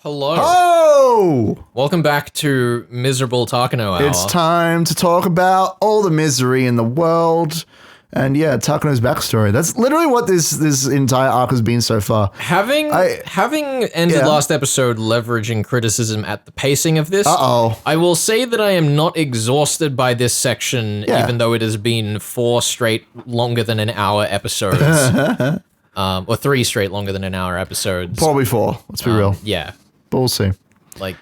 Hello. Oh! Welcome back to Miserable Takano Hour. It's time to talk about all the misery in the world. And yeah, Takano's backstory. That's literally what this entire arc has been so far. Having ended last episode leveraging criticism at the pacing of this, I will say that I am not exhausted by this section, even though it has been 4 straight longer than an hour episodes. Or 3 straight longer than an hour episodes. Probably 4, let's be real. Yeah. But we'll see. Like,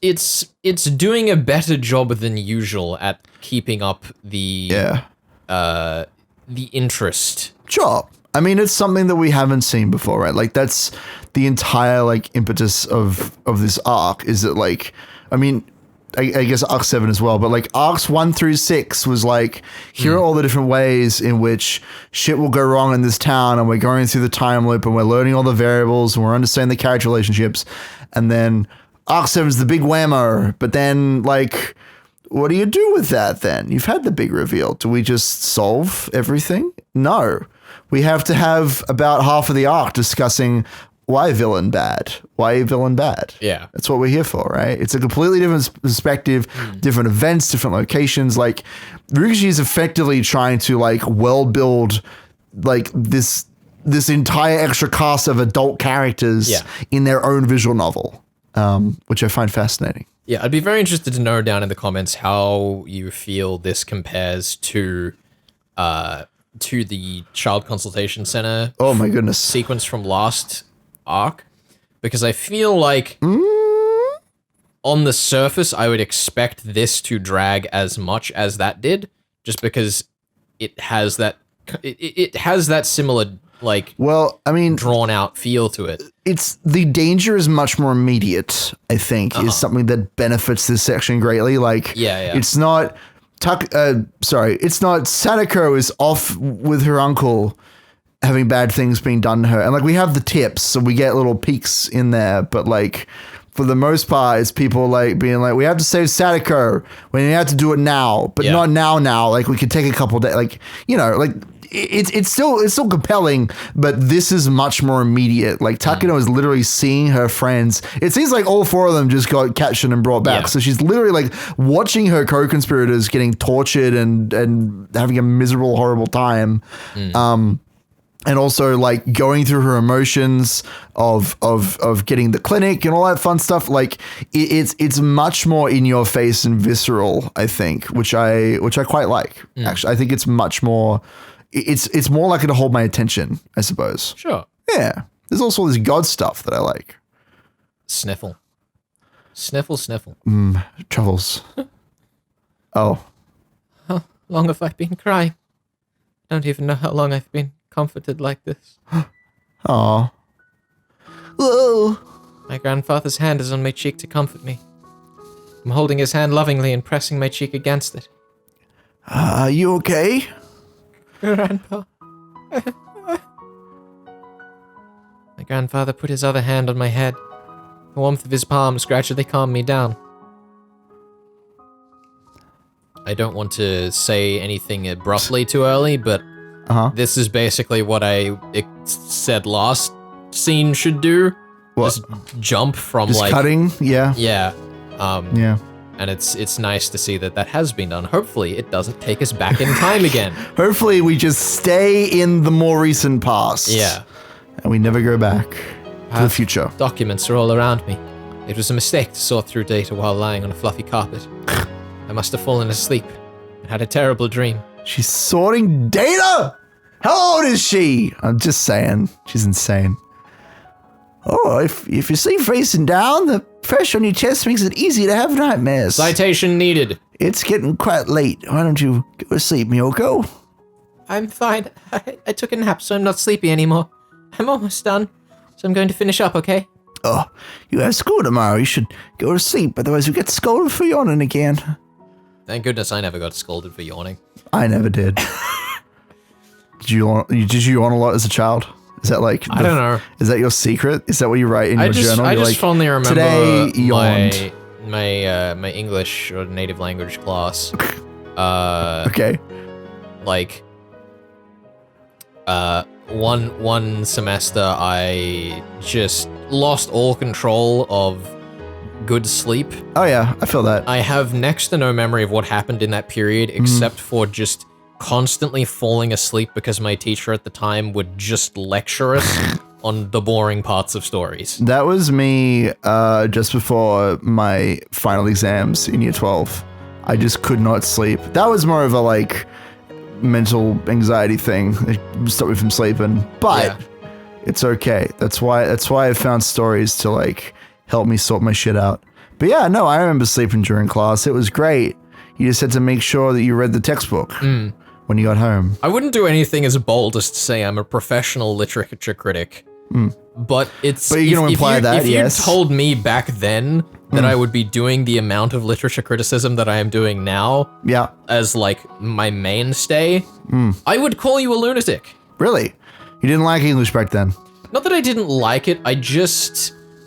it's doing a better job than usual at keeping up the interest. Sure. I mean, it's something that we haven't seen before, right? Like, that's the entire, like, impetus of this arc, is that, like, I mean, I guess arc 7 as well, but, like, arcs 1 through 6 was, like, here are all the different ways in which shit will go wrong in this town, and we're going through the time loop, and we're learning all the variables, and we're understanding the character relationships, and then arc 7 is the big whammo, but then, like, what do you do with that then? You've had the big reveal. Do we just solve everything? No. We have to have about half of the arc discussing why villain bad? Why villain bad? Yeah. That's what we're here for, right? It's a completely different perspective, different events, different locations. Like, Higurashi is effectively trying to, like, world build, like, this entire extra cast of adult characters in their own visual novel, which I find fascinating. Yeah, I'd be very interested to know down in the comments how you feel this compares to the Child Consultation Center. Oh my goodness. Sequence from last arc, because I feel like on the surface I would expect this to drag as much as that did, just because it has that similar, like, well, I mean, drawn out feel to it. It's the danger is much more immediate, I think, is something that benefits this section greatly. Like, it's not it's not Sadako is off with her uncle having bad things being done to her. And, like, we have the tips, so we get little peeks in there, but, like, for the most part, it's people, like, being like, we have to save Sadako. We have to do it now, but not now. Like, we could take a couple days, like, you know, like, it's still compelling, but this is much more immediate. Like, Takano is literally seeing her friends. It seems like all 4 of them just got captured and brought back. So she's literally, like, watching her co-conspirators getting tortured and having a miserable, horrible time. And also, like, going through her emotions of getting the clinic and all that fun stuff. Like, it's much more in your face and visceral, I think, which I quite like. Actually, I think it's much more. It's more likely to hold my attention, I suppose. Sure. Yeah. There's also this God stuff that I like. Sniffle. Sniffle. Troubles. Oh. How long have I been crying? I don't even know how long I've been comforted like this. Aw. Whoa. My grandfather's hand is on my cheek to comfort me. I'm holding his hand lovingly and pressing my cheek against it. Are you okay? Grandpa. My grandfather put his other hand on my head. The warmth of his palms gradually calmed me down. I don't want to say anything abruptly too early, but this is basically what I said last scene should do. What? Just jump from, just like, cutting? Yeah. Yeah. Yeah. And it's nice to see that has been done. Hopefully it doesn't take us back in time again. Hopefully we just stay in the more recent past. Yeah. And we never go back to the future. Documents are all around me. It was a mistake to sort through data while lying on a fluffy carpet. I must have fallen asleep and had a terrible dream. She's sorting data? How old is she? I'm just saying. She's insane. Oh, if you sleep facing down, the pressure on your chest makes it easy to have nightmares. Citation needed. It's getting quite late. Why don't you go to sleep, Miyoko? I'm fine. I took a nap, so I'm not sleepy anymore. I'm almost done, so I'm going to finish up, okay? Oh, you have school tomorrow. You should go to sleep, otherwise you get scolded for yawning again. Thank goodness I never got scolded for yawning. I never did. Did you yawn a lot as a child? Is that like... I don't know. Is that your secret? Is that what you write in your journal? I just fondly remember today yawned. my English or native language class. Okay. Like, one semester I just lost all control of good sleep. Oh yeah, I feel that. I have next to no memory of what happened in that period except for just constantly falling asleep because my teacher at the time would just lecture us on the boring parts of stories. That was me just before my final exams in year 12. I just could not sleep. That was more of a like mental anxiety thing. It stopped me from sleeping, but it's okay. That's why I found stories to like help me sort my shit out. But yeah, no, I remember sleeping during class. It was great. You just had to make sure that you read the textbook when you got home. I wouldn't do anything as bold as to say I'm a professional literature critic. But it's you don't imply that. If you told me back then that I would be doing the amount of literature criticism that I am doing now, as like my mainstay, I would call you a lunatic. Really? You didn't like English back then? Not that I didn't like it.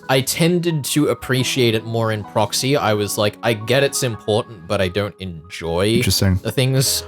I tended to appreciate it more in proxy. I was like, I get it's important, but I don't enjoy the things.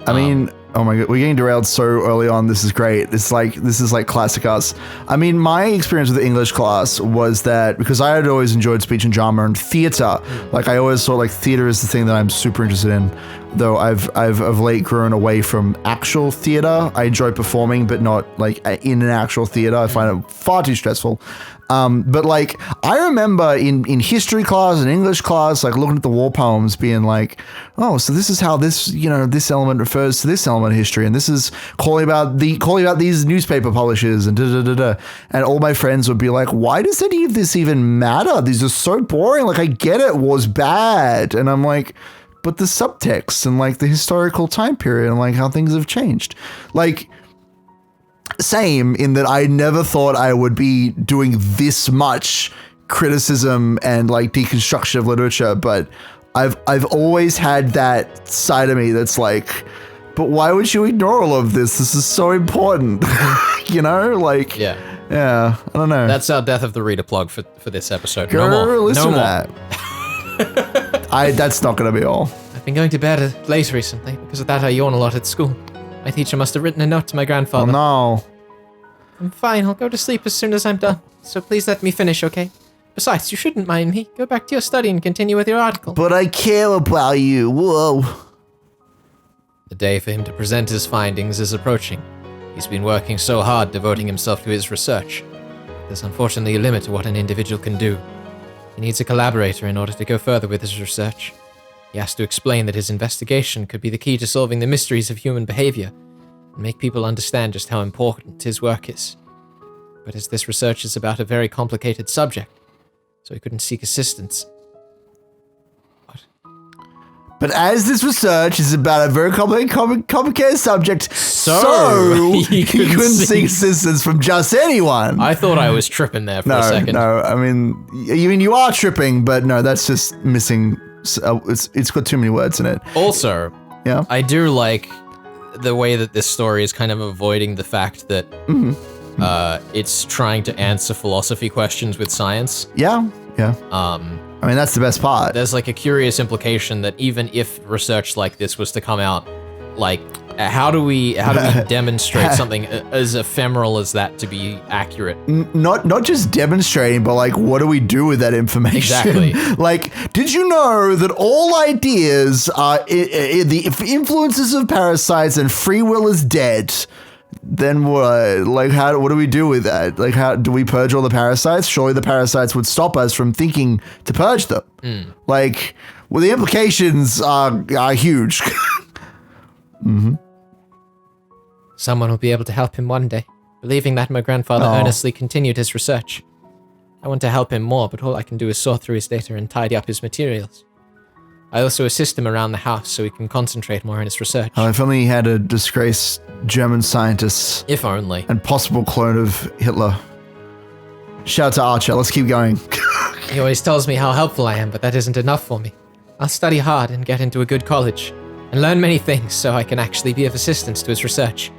I mean, oh my god, we're getting derailed so early on. This is great. This is like classic us. I mean, my experience with the English class was that because I had always enjoyed speech and drama and theater, like I always thought like theater is the thing that I'm super interested in. Though I've of late grown away from actual theater. I enjoy performing, but not like in an actual theater. I find it far too stressful. But like, I remember in history class and English class, like looking at the war poems being like, oh, so this is how this, this element refers to this element of history. And this is calling about these newspaper publishers and da-da-da-da. And all my friends would be like, why does any of this even matter? These are so boring. Like, I get it, war's bad. And I'm like, but the subtext and like the historical time period and like how things have changed. Like, same in that I never thought I would be doing this much criticism and like deconstruction of literature, but I've always had that side of me that's like, but why would you ignore all of this? This is so important. Like yeah, I don't know. That's our death of the reader plug for this episode. Go no more. Listen no to more. That. That's not gonna be all. I've been going to bed late recently. Because of that, I yawn a lot at school. My teacher must have written a note to my grandfather. Oh no. I'm fine, I'll go to sleep as soon as I'm done. So please let me finish, okay? Besides, you shouldn't mind me. Go back to your study and continue with your article. But I care about you, whoa. The day for him to present his findings is approaching. He's been working so hard devoting himself to his research. There's unfortunately a limit to what an individual can do. He needs a collaborator in order to go further with his research. He has to explain that his investigation could be the key to solving the mysteries of human behavior and make people understand just how important his work is. But as this research is about a very complicated subject, so he couldn't seek assistance. What? But as this research is about a very complicated subject, so he couldn't seek assistance from just anyone. I thought I was tripping there for a second. No, I mean you are tripping, but no, that's just missing. It's got too many words in it. Also, yeah, I do like the way that this story is kind of avoiding the fact that it's trying to answer philosophy questions with science. Yeah. I mean, that's the best part. There's like a curious implication that even if research like this was to come out, like how do we demonstrate something as ephemeral as that to be accurate? Not just demonstrating, but like, what do we do with that information? Exactly. Like, did you know that all ideas are the influences of parasites and free will is dead? Then what? Like, what do we do with that? Like, how do we purge all the parasites? Surely the parasites would stop us from thinking to purge them. Like, well, the implications are huge. Someone will be able to help him one day. Believing that, my grandfather earnestly continued his research. I want to help him more, but all I can do is sort through his data and tidy up his materials. I also assist him around the house so he can concentrate more on his research. Oh, if only he had a disgraced German scientist. If only. And possible clone of Hitler. Shout out to Archer, let's keep going. He always tells me how helpful I am, but that isn't enough for me. I'll study hard and get into a good college, and learn many things so I can actually be of assistance to his research.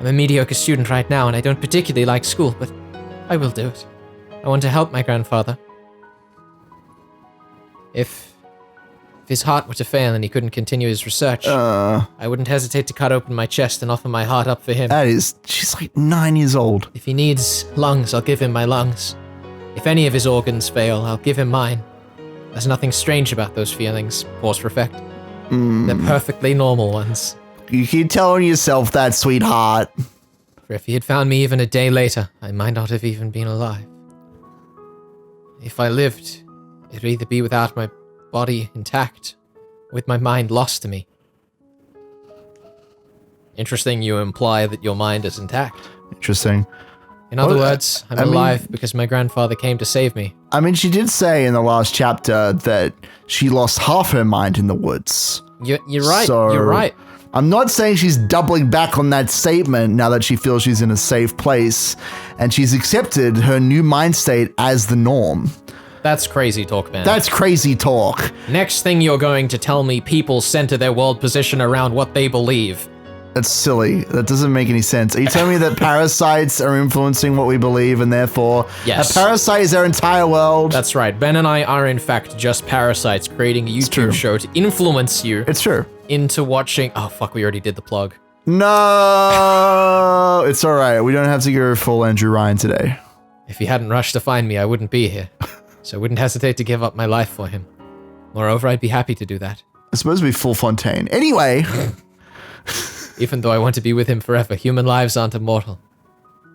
I'm a mediocre student right now, and I don't particularly like school, but I will do it. I want to help my grandfather. If If his heart were to fail and he couldn't continue his research, I wouldn't hesitate to cut open my chest and offer my heart up for him. She's like 9 years old. If he needs lungs, I'll give him my lungs. If any of his organs fail, I'll give him mine. There's nothing strange about those feelings, pause for effect. They're perfectly normal ones. You keep telling yourself that, sweetheart. For if he had found me even a day later, I might not have even been alive. If I lived, it would either be without my body intact, with my mind lost to me. Interesting you imply that your mind is intact. Interesting. In other words, I'm alive because my grandfather came to save me. I mean, she did say in the last chapter that she lost half her mind in the woods. You're right, so you're right. I'm not saying she's doubling back on that statement now that she feels she's in a safe place and she's accepted her new mind state as the norm. That's crazy talk, man. That's crazy talk. Next thing you're going to tell me people center their world position around what they believe. That's silly. That doesn't make any sense. Are you telling me that parasites are influencing what we believe and therefore a parasite is our entire world? That's right. Ben and I are in fact just parasites creating a YouTube show to influence you. It's true. Into watching... Oh, fuck, we already did the plug. No! It's all right. We don't have to go full Andrew Ryan today. If he hadn't rushed to find me, I wouldn't be here. So I wouldn't hesitate to give up my life for him. Moreover, I'd be happy to do that. It's supposed to be full Fontaine. Anyway... Even though I want to be with him forever, human lives aren't immortal.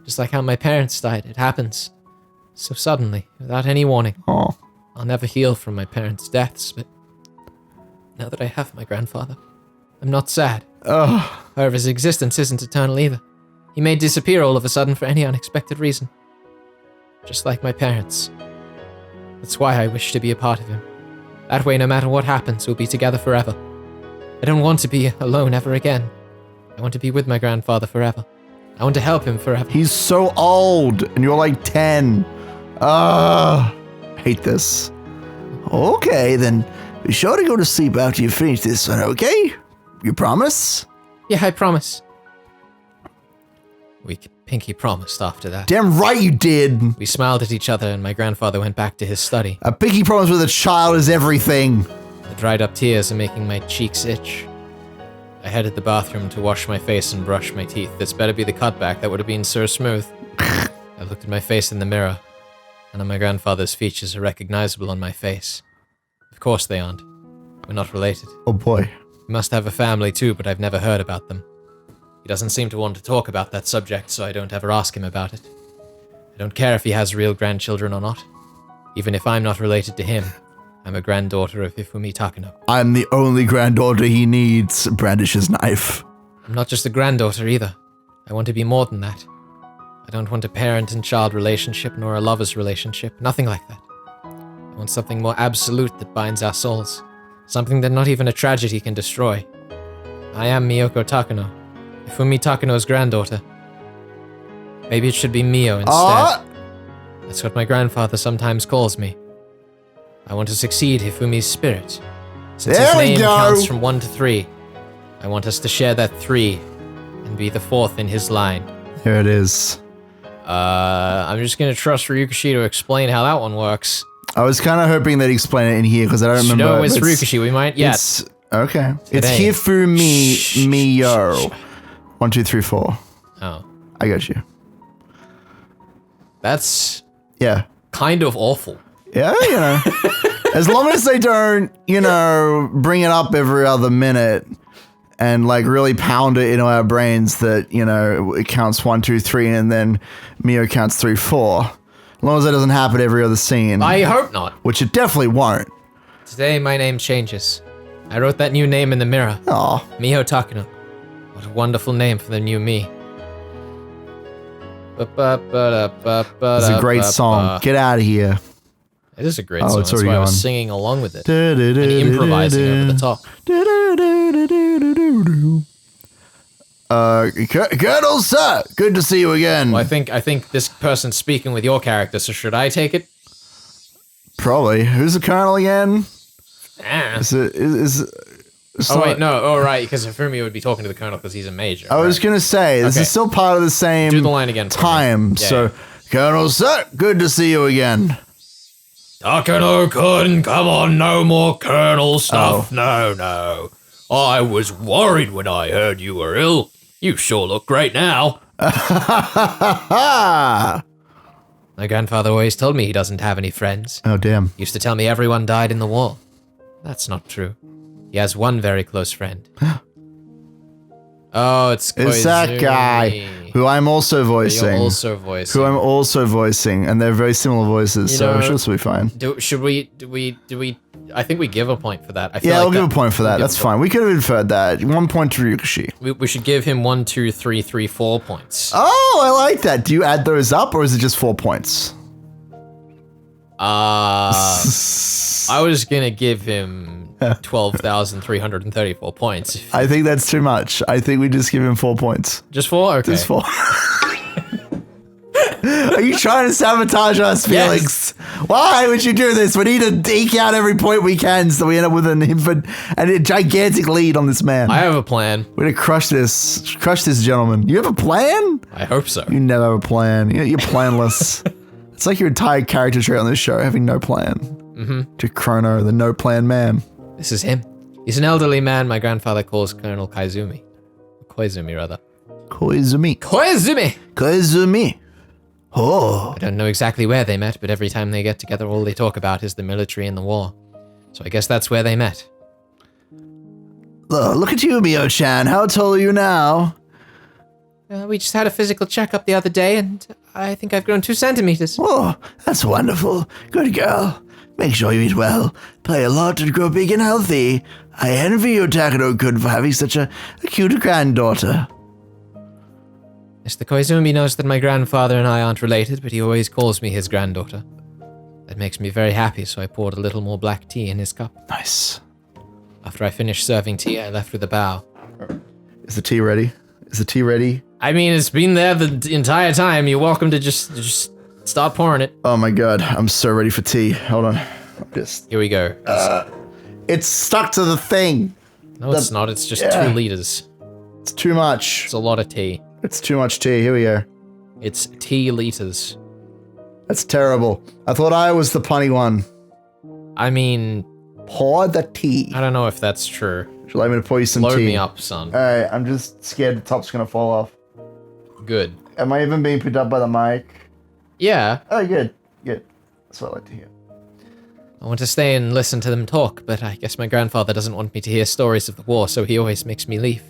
Just like how my parents died, it happens. So suddenly, without any warning. Oh. I'll never heal from my parents' deaths, but now that I have my grandfather, I'm not sad. However, his existence isn't eternal either. He may disappear all of a sudden for any unexpected reason. Just like my parents. That's why I wish to be a part of him. That way, no matter what happens, we'll be together forever. I don't want to be alone ever again. I want to be with my grandfather forever. I want to help him forever. He's so old, and you're like 10. Hate this. Okay, then be sure to go to sleep after you finish this one, okay? You promise? Yeah, I promise. We pinky promised after that. Damn right you did. We smiled at each other, and my grandfather went back to his study. A pinky promise with a child is everything. The dried up tears are making my cheeks itch. I headed the bathroom to wash my face and brush my teeth. This better be the cutback, that would have been so smooth. I looked at my face in the mirror. None of my grandfather's features are recognizable on my face. Of course they aren't. We're not related. Oh boy. He must have a family too, but I've never heard about them. He doesn't seem to want to talk about that subject, so I don't ever ask him about it. I don't care if he has real grandchildren or not. Even if I'm not related to him, I'm a granddaughter of Hifumi Takano. I'm the only granddaughter he needs. Brandish his knife. I'm not just a granddaughter either. I want to be more than that. I don't want a parent and child relationship nor a lover's relationship. Nothing like that. I want something more absolute that binds our souls. Something that not even a tragedy can destroy. I am Miyoko Takano. Hifumi Takano's granddaughter. Maybe it should be Mio instead. That's what my grandfather sometimes calls me. I want to succeed Hifumi's spirit. Since his name counts from 1 to 3, I want us to share that 3 and be the 4th in his line. Here it is. I'm just gonna trust Ryukishi to explain how that one works. I was kind of hoping they'd explain it in here because I don't remember. No, it's Ryukishi. We might. Yeah. Okay. It's Hifumi Mio. 1, 2, 3, 4. Oh. I got you. That's kind of awful. Yeah, you know. As long as they don't, bring it up every other minute and like really pound it into our brains that, it counts 1, 2, 3 and then Mio counts 3, 4. As long as that doesn't happen every other scene. I hope not. Which it definitely won't. Today my name changes. I wrote that new name in the mirror. Aw. Miho Takano. What a wonderful name for the new me. It's a great song. Get out of here. It is a great song. That's why I was singing along with it. And improvising over the top. Colonel Sir, good to see you again. Well, I think this person's speaking with your character, so should I take it? Probably. Who's the Colonel again? Wait, no. Oh, right, because Hifumi would be talking to the Colonel because he's a major. I was going to say, this is still part of the same Do the line again time. Yeah. Colonel Sir, good to see you again. Takano-kun, come on, no more Colonel stuff. Oh. No. I was worried when I heard you were ill. You sure look great now. My grandfather always told me he doesn't have any friends. Oh, damn. He used to tell me everyone died in the war. That's not true. He has one very close friend. Oh, it's that guy who I'm also voicing. You're also voicing. Who I'm also voicing, and they're very similar voices, so I'm sure this will be fine. Do we? I think we give a point for that. We'll give a point for that. That's fine. We could have inferred that. 1 point to Higurashi. We should give him 1, 2, 3, 3, 4 points. Oh, I like that. Do you add those up, or is it just 4 points? I was gonna give him 12,334 points. I think that's too much. I think we just give him 4 points. Just 4? Okay. Just 4. Are you trying to sabotage us, Felix? Yes. Why would you do this? We need to deke out every point we can so we end up with a gigantic lead on this man. I have a plan. We're gonna crush this gentleman. You have a plan? I hope so. You never have a plan. You're planless. It's like your entire character trait on this show, having no plan. Mm-hmm. To Chrono, the no plan man. This is him. He's an elderly man my grandfather calls Colonel Koizumi. Koizumi, rather. Koizumi. Oh. I don't know exactly where they met, but every time they get together, all they talk about is the military and the war. So I guess that's where they met. Look at you, Mio-chan. How tall are you now? We just had a physical checkup the other day, and I think I've grown 2 centimeters. Oh, that's wonderful. Good girl. Make sure you eat well, play a lot, and grow big and healthy. I envy you, Takano-kun, for having such a cute granddaughter. Mr. Koizumi knows that my grandfather and I aren't related, but he always calls me his granddaughter. That makes me very happy, so I poured a little more black tea in his cup. Nice. After I finished serving tea, I left with a bow. Is the tea ready? I mean, it's been there the entire time. You're welcome to just start pouring it. Oh my god, I'm so ready for tea. Hold on. Here we go. It's stuck to the thing. No, it's not. It's just 2 liters. It's too much. It's a lot of tea. It's too much tea. Here we go. It's tea liters. That's terrible. I thought I was the punny one. I mean... Pour the tea. I don't know if that's true. Would you like me to pour you some tea? Load me up, son. Alright, I'm just scared the top's gonna fall off. Good. Am I even being picked up by the mic? Yeah. Oh, good. That's what I like to hear. I want to stay and listen to them talk, but I guess my grandfather doesn't want me to hear stories of the war, so he always makes me leave.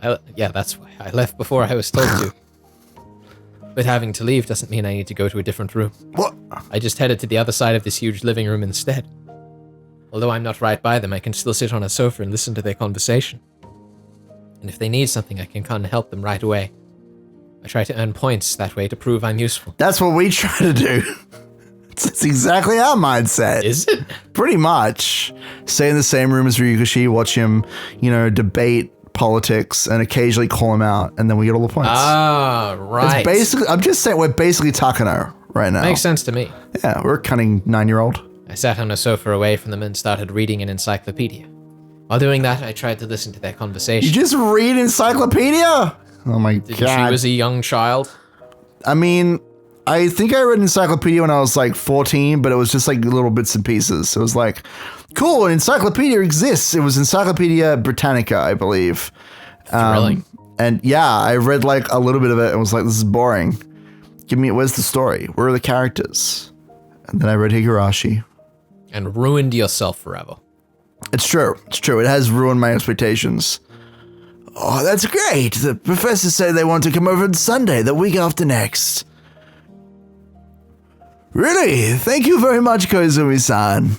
That's why I left before I was told to. But having to leave doesn't mean I need to go to a different room. What? I just headed to the other side of this huge living room instead. Although I'm not right by them, I can still sit on a sofa and listen to their conversation. And if they need something, I can come and help them right away. I try to earn points that way to prove I'm useful. That's what we try to do. It's exactly our mindset. Is it? Pretty much. Stay in the same room as Higurashi, watch him, debate politics, and occasionally call him out, and then we get all the points. Ah, right. It's basically, I'm just saying, we're basically Takano right now. Makes sense to me. Yeah, we're a cunning 9-year-old. I sat on a sofa away from them and started reading an encyclopedia. While doing that, I tried to listen to their conversation. You just read encyclopedia? Oh my god. She was a young child? I mean, I think I read encyclopedia when I was like 14, but it was just like little bits and pieces. It was like, cool, an encyclopedia exists. It was Encyclopedia Britannica, I believe. Thrilling. And yeah, I read like a little bit of it and was like, this is boring. Where's the story? Where are the characters? And then I read Higurashi. And ruined yourself forever. It's true. It has ruined my expectations. Oh, that's great. The professors say they want to come over on Sunday, the week after next. Really? Thank you very much, Koizumi-san.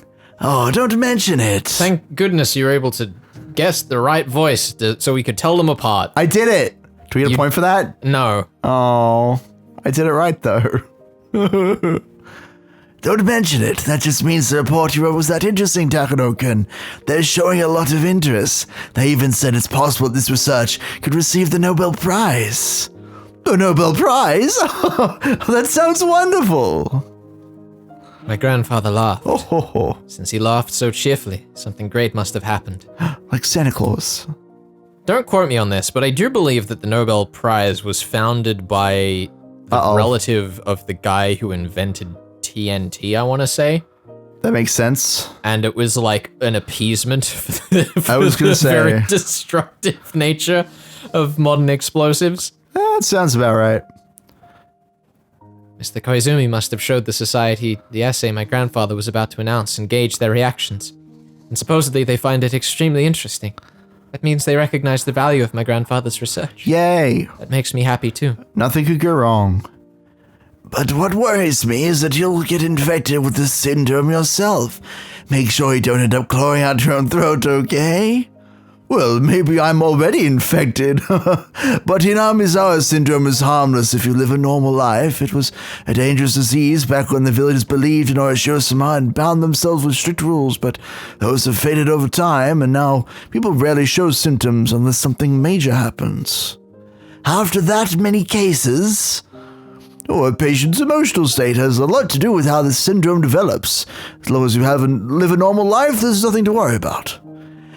Oh, don't mention it. Thank goodness you were able to guess the right voice so we could tell them apart. I did it. Do we get a point for that? No. Oh, I did it right, though. Don't mention it. That just means the report you wrote was that interesting, Takano-kun. They're showing a lot of interest. They even said it's possible this research could receive the Nobel Prize. The Nobel Prize? That sounds wonderful. My grandfather laughed. Oh. Since he laughed so cheerfully, something great must have happened. Like Santa Claus. Don't quote me on this, but I do believe that the Nobel Prize was founded by the relative of the guy who invented TNT, I want to say. That makes sense. And it was like an appeasement for the very destructive nature of modern explosives. That sounds about right. Mr. Koizumi must have showed the society the essay my grandfather was about to announce and gauge their reactions. And supposedly they find it extremely interesting. That means they recognize the value of my grandfather's research. Yay! That makes me happy too. Nothing could go wrong. But what worries me is that you'll get infected with this syndrome yourself. Make sure you don't end up clawing out your own throat, okay? Well, maybe I'm already infected. But Hinamizawa syndrome is harmless if you live a normal life. It was a dangerous disease back when the villagers believed in Orishiro-sama and bound themselves with strict rules, but those have faded over time, and now people rarely show symptoms unless something major happens. After that many cases, a patient's emotional state has a lot to do with how this syndrome develops. As long as you live a normal life, there's nothing to worry about.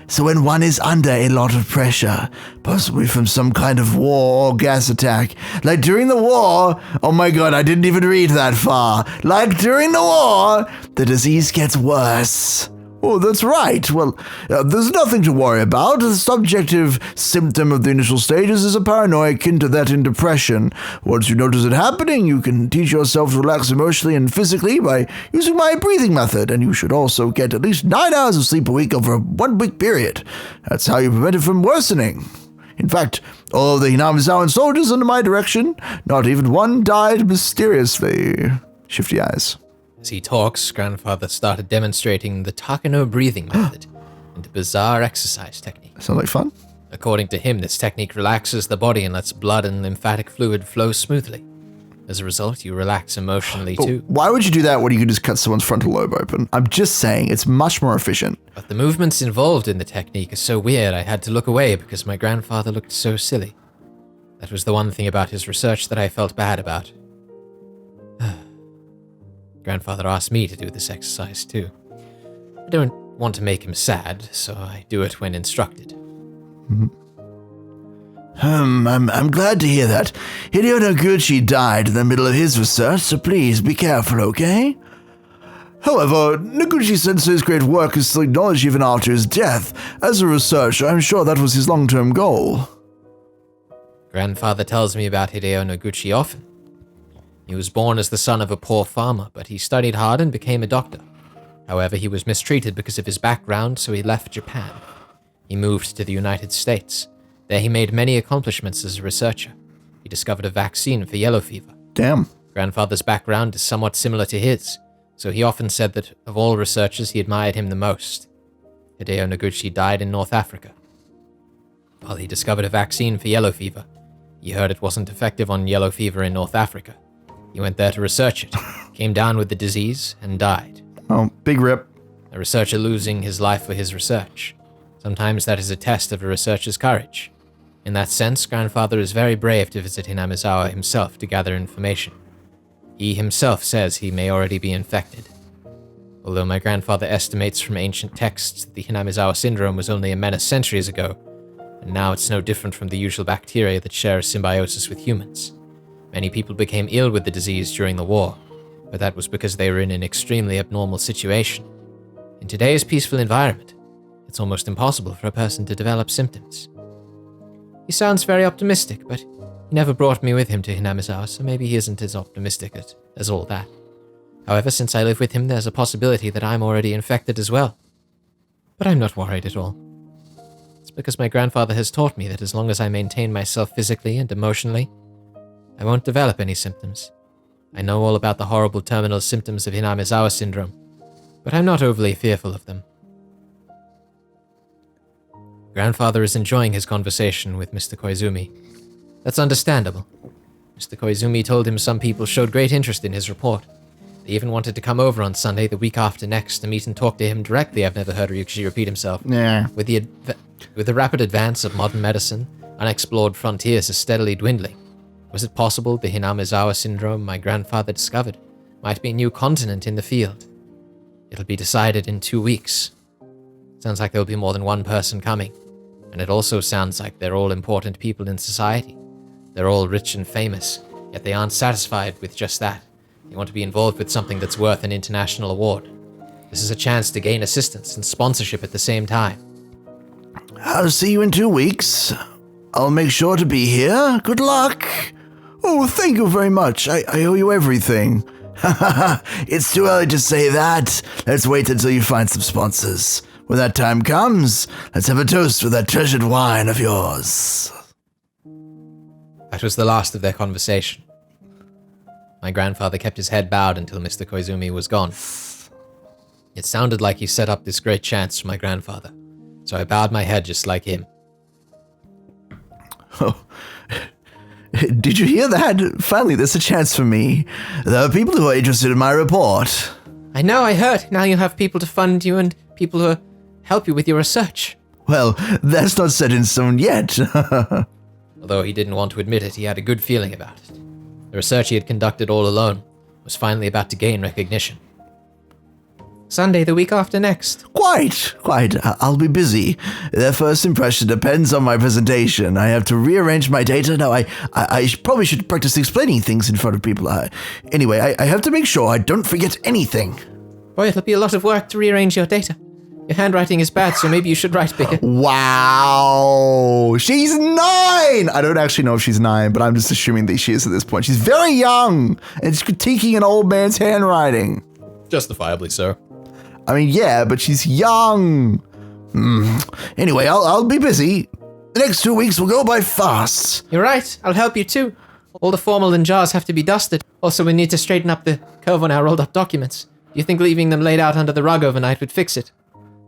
So when one is under a lot of pressure, possibly from some kind of war or gas attack, like during the war, oh my god, I didn't even read that far. Like during the war, the disease gets worse. Oh, that's right. Well, there's nothing to worry about. The subjective symptom of the initial stages is a paranoia akin to that in depression. Once you notice it happening, you can teach yourself to relax emotionally and physically by using my breathing method, and you should also get at least 9 hours of sleep a week over a 1 week period. That's how you prevent it from worsening. In fact, all of the Hinamizawa soldiers under my direction, not even one died mysteriously. Shifty eyes. As he talks, grandfather started demonstrating the Takano breathing method and a bizarre exercise technique. Sounds like fun. According to him, this technique relaxes the body and lets blood and lymphatic fluid flow smoothly. As a result, you relax emotionally too. Why would you do that when you could just cut someone's frontal lobe open? I'm just saying, it's much more efficient. But the movements involved in the technique are so weird I had to look away because my grandfather looked so silly. That was the one thing about his research that I felt bad about. Grandfather asked me to do this exercise too. I don't want to make him sad, so I do it when instructed. I'm glad to hear that. Hideo Noguchi died in the middle of his research, so please be careful, okay? However, Noguchi-sensei's great work is still acknowledged even after his death. As a researcher, I'm sure that was his long-term goal. Grandfather tells me about Hideo Noguchi often. He was born as the son of a poor farmer, but he studied hard and became a doctor. However, he was mistreated because of his background, so he left Japan. He moved to the United States. There he made many accomplishments as a researcher. He discovered a vaccine for yellow fever. Damn. Grandfather's background is somewhat similar to his, so he often said that of all researchers he admired him the most. Hideo Noguchi died in North Africa. While he discovered a vaccine for yellow fever, he heard it wasn't effective on yellow fever in North Africa. He went there to research it, came down with the disease, and died. Oh, big rip. A researcher losing his life for his research. Sometimes that is a test of a researcher's courage. In that sense, grandfather is very brave to visit Hinamizawa himself to gather information. He himself says he may already be infected. Although my grandfather estimates from ancient texts that the Hinamizawa syndrome was only a menace centuries ago, and now it's no different from the usual bacteria that share a symbiosis with humans. Many people became ill with the disease during the war, but that was because they were in an extremely abnormal situation. In today's peaceful environment, it's almost impossible for a person to develop symptoms. He sounds very optimistic, but he never brought me with him to Hinamizawa, so maybe he isn't as optimistic as all that. However, since I live with him, there's a possibility that I'm already infected as well. But I'm not worried at all. It's because my grandfather has taught me that as long as I maintain myself physically and emotionally, I won't develop any symptoms. I know all about the horrible terminal symptoms of Hinamizawa syndrome, but I'm not overly fearful of them. Grandfather is enjoying his conversation with Mr. Koizumi. That's understandable. Mr. Koizumi told him some people showed great interest in his report. They even wanted to come over on Sunday the week after next to meet and talk to him directly. I've never heard Ryukishi repeat himself. Yeah. With the rapid advance of modern medicine, unexplored frontiers are steadily dwindling. Was it possible the Hinamizawa syndrome my grandfather discovered might be a new continent in the field? It'll be decided in 2 weeks. Sounds like there'll be more than one person coming. And it also sounds like they're all important people in society. They're all rich and famous, yet they aren't satisfied with just that. You want to be involved with something that's worth an international award. This is a chance to gain assistance and sponsorship at the same time. I'll see you in 2 weeks. I'll make sure to be here. Good luck. Oh, thank you very much. I owe you everything. It's too early to say that. Let's wait until you find some sponsors. When that time comes, let's have a toast with that treasured wine of yours. That was the last of their conversation. My grandfather kept his head bowed until Mr. Koizumi was gone. It sounded like he set up this great chance for my grandfather, so I bowed my head just like him. Oh, did you hear that? Finally, there's a chance for me. There are people who are interested in my report. I know, I heard. Now you have people to fund you and people who help you with your research. Well, that's not set in stone yet. Although he didn't want to admit it, he had a good feeling about it. The research he had conducted all alone was finally about to gain recognition. Sunday, the week after next. Quite. I'll be busy. Their first impression depends on my presentation. I have to rearrange my data. Now, I probably should practice explaining things in front of people. Anyway, I have to make sure I don't forget anything. Boy, it'll be a lot of work to rearrange your data. Your handwriting is bad, so maybe you should write bigger. Wow. She's 9! I don't actually know if she's 9, but I'm just assuming that she is at this point. She's very young, and she's critiquing an old man's handwriting. Justifiably so. I mean, yeah, but she's young. Anyway, I'll be busy. The next 2 weeks will go by fast. You're right. I'll help you too. All the formalin jars have to be dusted. Also, we need to straighten up the curve on our rolled up documents. Do you think leaving them laid out under the rug overnight would fix it?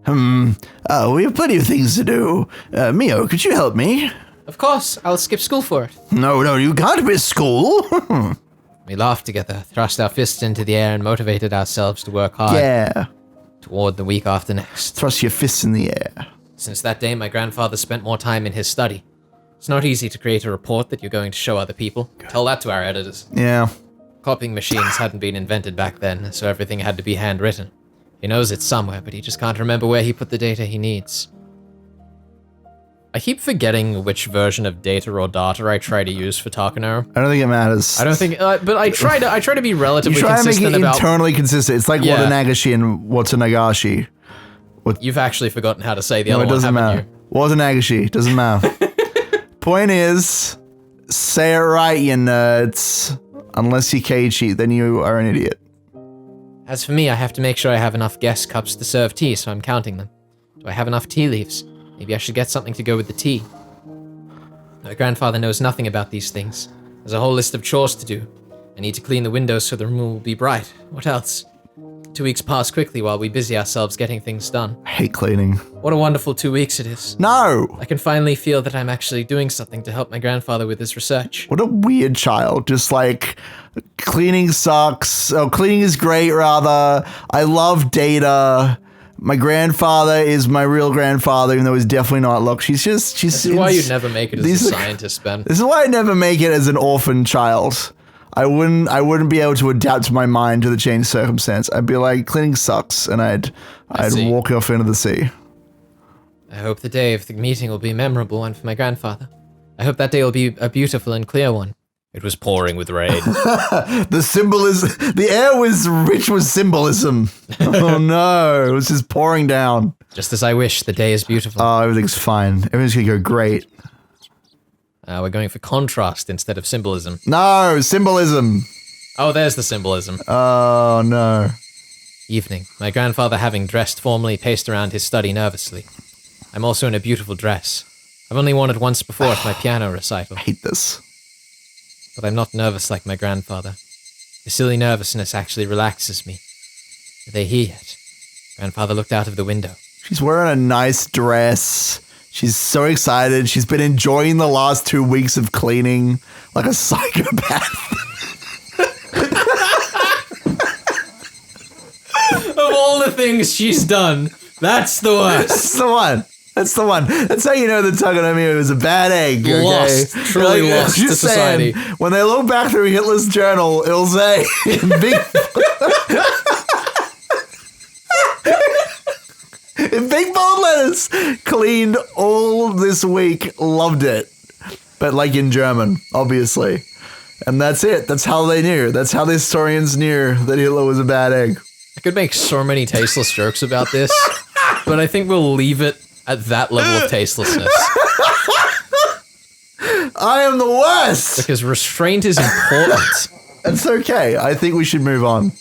We have plenty of things to do. Mio, could you help me? Of course. I'll skip school for it. No, you can't miss school. We laughed together, thrust our fists into the air, and motivated ourselves to work hard. Yeah. Toward the week after next. Thrust your fists in the air. Since that day, my grandfather spent more time in his study. It's not easy to create a report that you're going to show other people. Tell that to our editors. Yeah. Copying machines hadn't been invented back then, so everything had to be handwritten. He knows it's somewhere, but he just can't remember where he put the data he needs. I keep forgetting which version of data or data I try to use for Takano. I don't think it matters. I don't think, but I try to be relatively consistent. You try to make it internally consistent. It's like Watanagashi and Watanagashi. You've actually forgotten how to say the other one, haven't matter. You? Watanagashi, doesn't matter. Point is, say it right, you nerds. Unless you Keiichi, then you are an idiot. As for me, I have to make sure I have enough guest cups to serve tea, so I'm counting them. Do I have enough tea leaves? Maybe I should get something to go with the tea. My grandfather knows nothing about these things. There's a whole list of chores to do. I need to clean the windows so the room will be bright. What else? 2 weeks pass quickly while we busy ourselves getting things done. I hate cleaning. What a wonderful 2 weeks it is. No! I can finally feel that I'm actually doing something to help my grandfather with his research. What a weird child. Just like, cleaning sucks. Oh, cleaning is great, rather. I love data. My grandfather is my real grandfather, even though he's definitely not. Look, she's. This is why you'd never make it as a scientist, Ben. This is why I'd never make it as an orphan child. I wouldn't be able to adapt my mind to the changed circumstance. I'd be like, cleaning sucks, and I'd walk off into the sea. I hope the day of the meeting will be a memorable one for my grandfather. I hope that day will be a beautiful and clear one. It was pouring with rain. The air was rich with symbolism. Oh no, it was just pouring down. Just as I wish, the day is beautiful. Oh, everything's fine. Everything's gonna go great. We're going for contrast instead of symbolism. No, symbolism. Oh, there's the symbolism. Oh no. Evening. My grandfather, having dressed formally, paced around his study nervously. I'm also in a beautiful dress. I've only worn it once before at my piano recital. I hate this. But I'm not nervous like my grandfather. The silly nervousness actually relaxes me. Are they here yet? Grandfather looked out of the window. She's wearing a nice dress. She's so excited. She's been enjoying the last 2 weeks of cleaning like a psychopath. Of all the things she's done, that's the worst. That's the one. That's the one. That's how you know that Takano was a bad egg. Okay? Lost. Truly lost to society. Saying, when they look back through Hitler's journal, it'll say in big... in big bold letters, cleaned all this week, loved it. But like in German, obviously. And that's it. That's how they knew. That's how the historians knew that Hitler was a bad egg. I could make so many tasteless jokes about this, but I think we'll leave it at that level of tastelessness. I am the worst! Because restraint is important. It's okay. I think we should move on.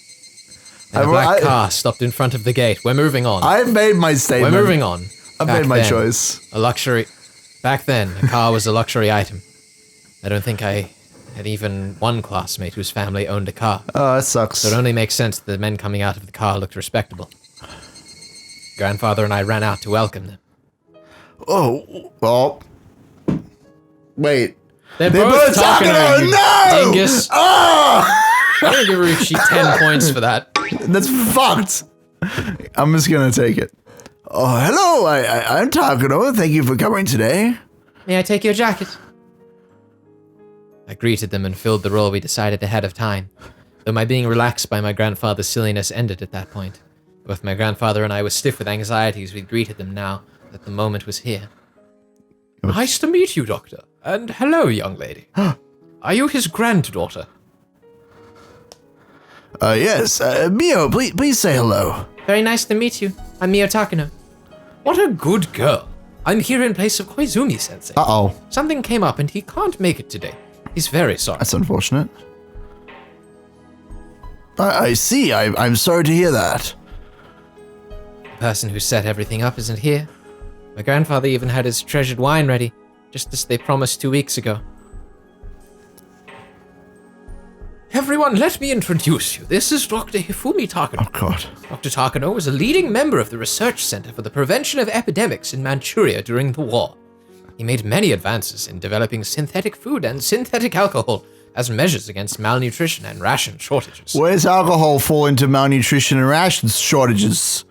A black car stopped in front of the gate. We're moving on. I've made my statement. We're moving on. I've made my choice. A luxury... Back then, a car was a luxury item. I don't think I had even one classmate whose family owned a car. Oh, that sucks. So it only makes sense that the men coming out of the car looked respectable. Grandfather and I ran out to welcome them. Oh, well... Wait. They're both Takano, you no! dingus. Oh! I'm gonna give Ruchi 10 points for that. That's fucked. I'm just gonna take it. Oh, hello, I'm Takano. Thank you for coming today. May I take your jacket? I greeted them and filled the role we decided ahead of time, though my being relaxed by my grandfather's silliness ended at that point. Both my grandfather and I were stiff with anxiety as we greeted them now that the moment was here. Nice to meet you, Doctor. And hello, young lady. Are you his granddaughter? Yes. Mio, please say hello. Very nice to meet you. I'm Mio Takano. What a good girl. I'm here in place of Koizumi-sensei. Uh-oh. Something came up and he can't make it today. He's very sorry. That's unfortunate. I see. I'm sorry to hear that. The person who set everything up isn't here. My grandfather even had his treasured wine ready, just as they promised 2 weeks ago. Everyone, let me introduce you. This is Dr. Hifumi Takano. Oh, God. Dr. Takano was a leading member of the Research Center for the Prevention of Epidemics in Manchuria during the war. He made many advances in developing synthetic food and synthetic alcohol as measures against malnutrition and ration shortages. Where does alcohol fall into malnutrition and ration shortages?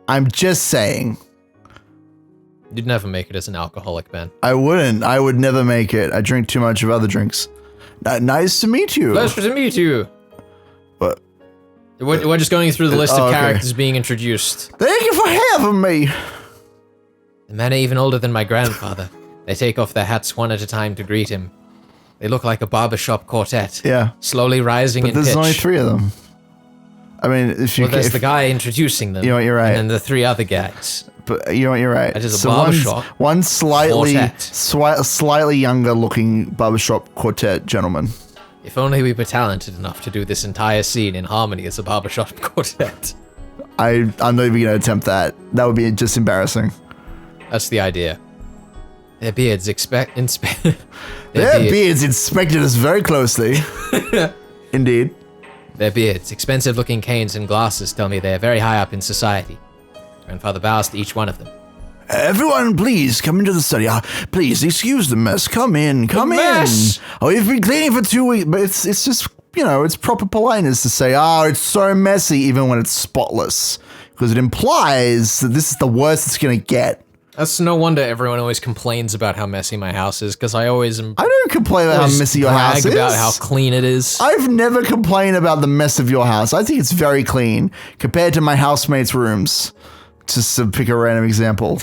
I'm just saying. You'd never make it as an alcoholic, man. I wouldn't. I would never make it. I drink too much of other drinks. Nice to meet you. Pleasure to meet you. What? We're just going through the list of characters being introduced. Thank you for having me. The men are even older than my grandfather. They take off their hats one at a time to greet him. They look like a barbershop quartet. Yeah. Slowly rising in pitch. But there's only 3 of them. I mean, if you... Well, there's the guy introducing them. You know what, you're right. And then the 3 other guys. But you know what, you're right. That is a barbershop. One slightly younger looking barbershop quartet gentleman. If only we were talented enough to do this entire scene in harmony as a barbershop quartet. I'm not even going to attempt that. That would be just embarrassing. That's the idea. Their beards inspected us very closely. Indeed. Their beards, expensive-looking canes and glasses tell me they are very high up in society. Grandfather bows to each one of them. Everyone, please, come into the study. Please, excuse the mess. Come in, come in. Oh, we've been cleaning for 2 weeks, but it's just, you know, it's proper politeness to say, it's so messy, even when it's spotless. Because it implies that this is the worst it's going to get. That's no wonder everyone always complains about how messy my house is, because I don't complain about how messy your house is. About how clean it is. I've never complained about the mess of your house. I think it's very clean compared to my housemates' rooms. Just to pick a random example.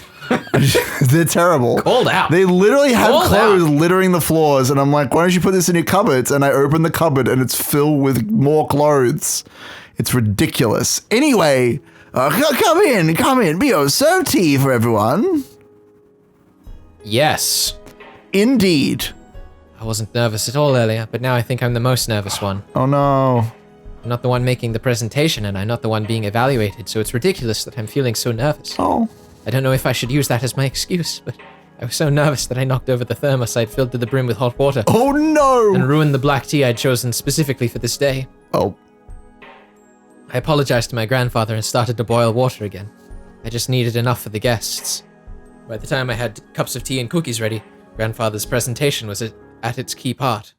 They're terrible. Cold out. They literally have clothes littering the floors, and I'm like, why don't you put this in your cupboards? And I open the cupboard, and it's filled with more clothes. It's ridiculous. Anyway, come in. Bio, serve tea for everyone. Yes. Indeed. I wasn't nervous at all earlier, but now I think I'm the most nervous one. Oh no. I'm not the one making the presentation, and I'm not the one being evaluated, so it's ridiculous that I'm feeling so nervous. Oh. I don't know if I should use that as my excuse, but I was so nervous that I knocked over the thermos I'd filled to the brim with hot water. Oh no! And ruined the black tea I'd chosen specifically for this day. Oh. I apologized to my grandfather and started to boil water again. I just needed enough for the guests. By the time I had cups of tea and cookies ready, Grandfather's presentation was at its key part.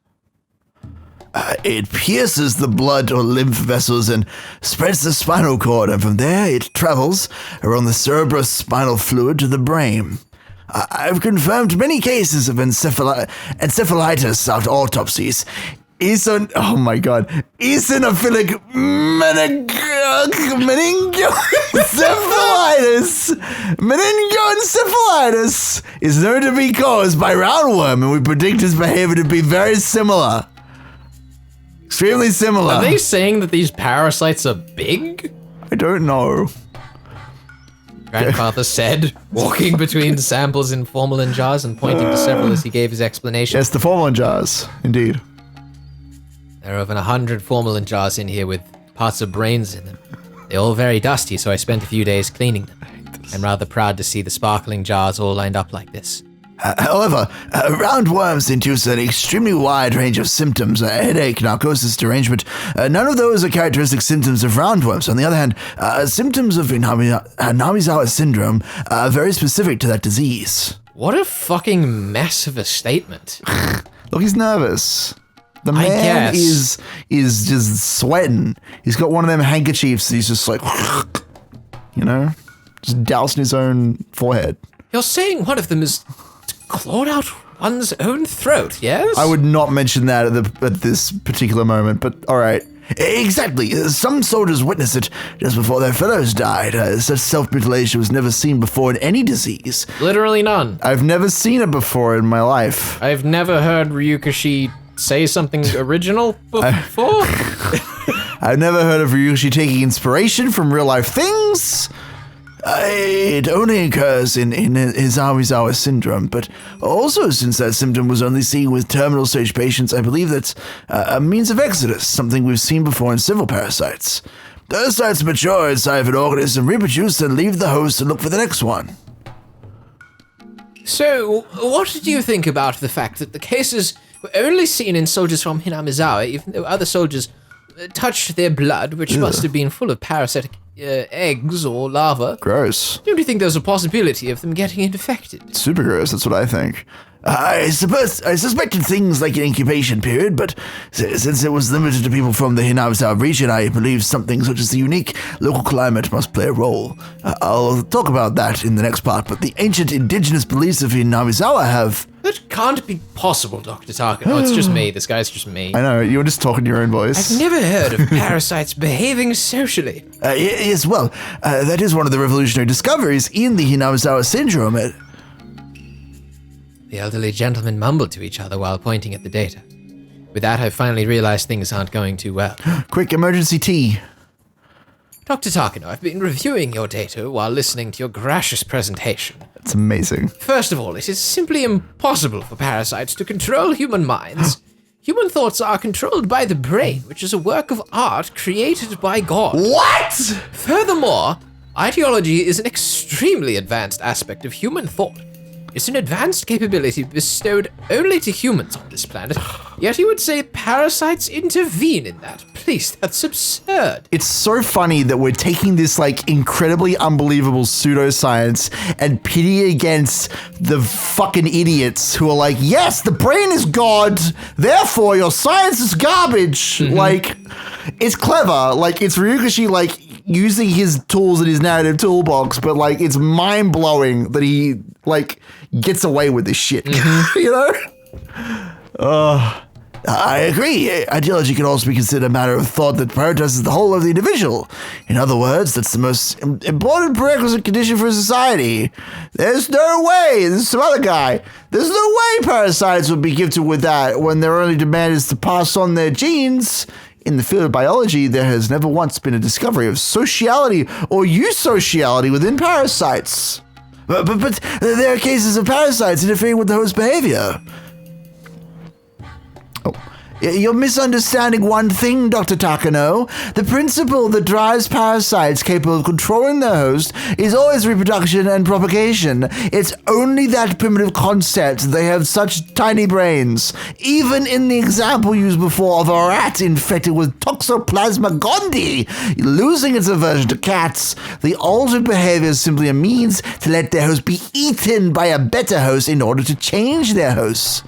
It pierces the blood or lymph vessels and spreads the spinal cord, and from there it travels around the cerebrospinal fluid to the brain. I've confirmed many cases of encephalitis after autopsies. Eosinophilic meningoencephalitis is known to be caused by roundworm, and we predict its behavior to be very similar. Extremely similar. Are they saying that these parasites are big? I don't know. Grandfather said, walking between samples in formalin jars and pointing to several as he gave his explanation. Yes, the formalin jars, indeed. There are over 100 formalin jars in here with parts of brains in them. They're all very dusty, so I spent a few days cleaning them. I'm rather proud to see the sparkling jars all lined up like this. However, roundworms induce an extremely wide range of symptoms, headache, narcosis, derangement. None of those are characteristic symptoms of roundworms. On the other hand, symptoms of Hinamizawa syndrome are very specific to that disease. What a fucking mess of a statement. Look, he's nervous. The man is just sweating. He's got one of them handkerchiefs. He's just like, just dousing his own forehead. You're saying one of them is clawed out one's own throat, yes? I would not mention that at this particular moment, but all right. Exactly. Some soldiers witnessed it just before their fellows died. Such self-mutilation was never seen before in any disease. Literally none. I've never seen it before in my life. I've never heard Ryukashi say something original before. I've never heard of Ryukashi taking inspiration from real-life things. It only occurs in Hinamizawa syndrome, but also since that symptom was only seen with terminal stage patients, I believe that's a means of exodus, something we've seen before in several parasites. Those sites mature inside of an organism, reproduce, and leave the host and look for the next one. So, what do you think about the fact that the cases were only seen in soldiers from Hinamizawa, even though other soldiers touched their blood, which must have been full of parasitic eggs or larvae? Gross. Don't you think there's a possibility of them getting infected? Super gross, that's what I think. I suspected things like an incubation period, but since it was limited to people from the Hinamizawa region, I believe something such as the unique local climate must play a role. I'll talk about that in the next part, but the ancient indigenous beliefs of Hinamizawa have... That can't be possible, Dr. Takano. It's just me. This guy's just me. I know, you were just talking your own voice. I've never heard of parasites behaving socially. Yes, well, that is one of the revolutionary discoveries in the Hinamizawa syndrome. The elderly gentlemen mumbled to each other while pointing at the data. With that, I finally realized things aren't going too well. Quick, emergency tea. Dr. Takano, I've been reviewing your data while listening to your gracious presentation. That's amazing. First of all, it is simply impossible for parasites to control human minds. Human thoughts are controlled by the brain, which is a work of art created by God. What? Furthermore, ideology is an extremely advanced aspect of human thought. It's an advanced capability bestowed only to humans on this planet, yet you would say parasites intervene in that. Please, that's absurd. It's so funny that we're taking this, incredibly unbelievable pseudoscience and pitting against the fucking idiots who are like, yes, the brain is God, therefore your science is garbage. Mm-hmm. It's clever. It's Ryukashi, using his tools in his narrative toolbox, but it's mind-blowing that he gets away with this shit. Mm-hmm. I agree. Ideology can also be considered a matter of thought that prioritizes the whole of the individual. In other words, that's the most important prerequisite condition for society. There's no way, this is some other guy, there's no way parasites would be gifted with that when their only demand is to pass on their genes. In the field of biology, there has never once been a discovery of sociality or eusociality within parasites. But there are cases of parasites interfering with the host behavior. You're misunderstanding one thing, Dr. Takano. The principle that drives parasites capable of controlling their host is always reproduction and propagation. It's only that primitive concept that they have such tiny brains. Even in the example used before of a rat infected with Toxoplasma gondii, losing its aversion to cats, the altered behavior is simply a means to let their host be eaten by a better host in order to change their hosts.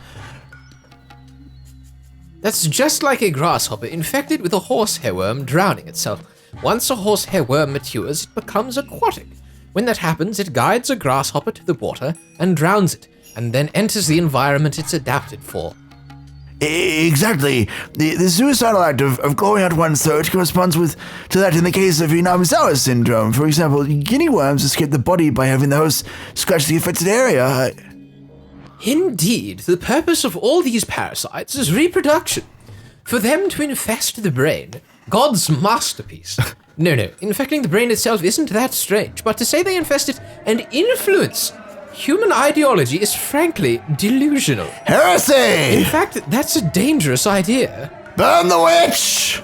That's just like a grasshopper infected with a horsehair worm drowning itself. Once a horsehair worm matures, it becomes aquatic. When that happens, it guides a grasshopper to the water and drowns it, and then enters the environment it's adapted for. Exactly. The suicidal act of going out one's throat corresponds to that in the case of Hinamizawa syndrome. For example, guinea worms escape the body by having the host scratch the affected area. Indeed, the purpose of all these parasites is reproduction. For them to infest the brain, God's masterpiece. No, infecting the brain itself isn't that strange, but to say they infest it and influence human ideology is frankly delusional. Heresy! In fact, that's a dangerous idea. Burn the witch!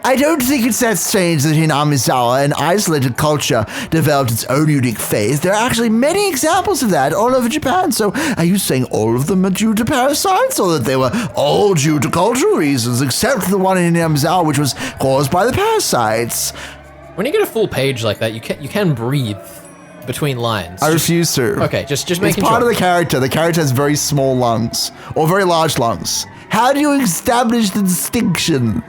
I don't think it's that strange that Hinamizawa, an isolated culture, developed its own unique faith. There are actually many examples of that all over Japan. So are you saying all of them are due to parasites, or that they were all due to cultural reasons, except the one in Hinamizawa, which was caused by the parasites? When you get a full page like that, you can breathe between lines. I refuse to. Okay, just making sure. It's part of the character. The character has very small lungs, or very large lungs. How do you establish the distinction?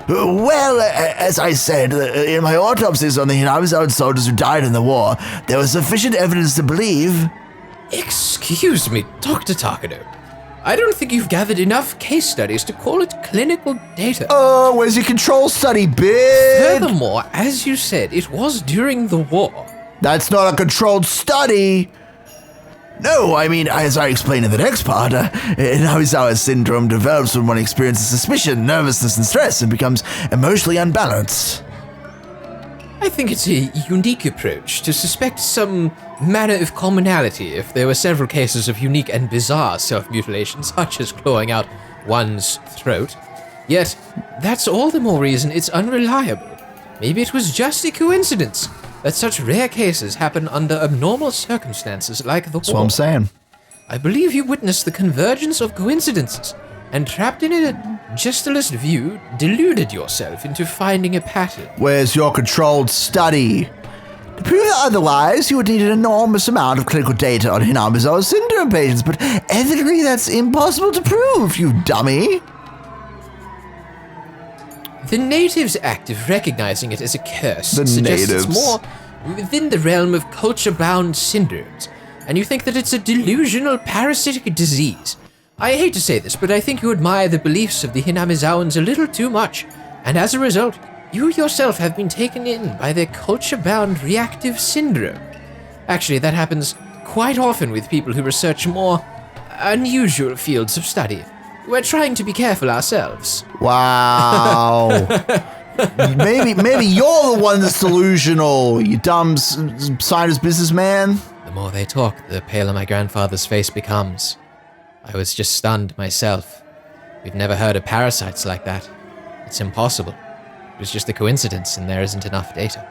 Well, as I said, in my autopsies on the Hinamizawa soldiers who died in the war, there was sufficient evidence to believe... Excuse me, Dr. Takano. I don't think you've gathered enough case studies to call it clinical data. Oh, where's your control study, bitch? Furthermore, as you said, it was during the war. That's not a controlled study. No, I mean, as I explained in the next part, Hinamizawa syndrome develops when one experiences suspicion, nervousness, and stress and becomes emotionally unbalanced. I think it's a unique approach to suspect some manner of commonality if there were several cases of unique and bizarre self-mutilation, such as clawing out one's throat. Yet, that's all the more reason it's unreliable. Maybe it was just a coincidence that such rare cases happen under abnormal circumstances like the war. That's what I'm saying. I believe you witnessed the convergence of coincidences, and trapped in a gestalist view, deluded yourself into finding a pattern. Where's your controlled study? To prove otherwise, you would need an enormous amount of clinical data on Hinamizawa syndrome patients, but ethically that's impossible to prove, you dummy. The natives' act of recognizing it as a curse suggests it's more within the realm of culture-bound syndromes, and you think that it's a delusional parasitic disease. I hate to say this, but I think you admire the beliefs of the Hinamizawans a little too much, and as a result, you yourself have been taken in by their culture-bound reactive syndrome. Actually, that happens quite often with people who research more unusual fields of study. We're trying to be careful ourselves. Wow. maybe you're the one that's delusional, you dumb scientist businessman. The more they talk, the paler my grandfather's face becomes. I was just stunned myself. We've never heard of parasites like that. It's impossible. It was just a coincidence, and there isn't enough data.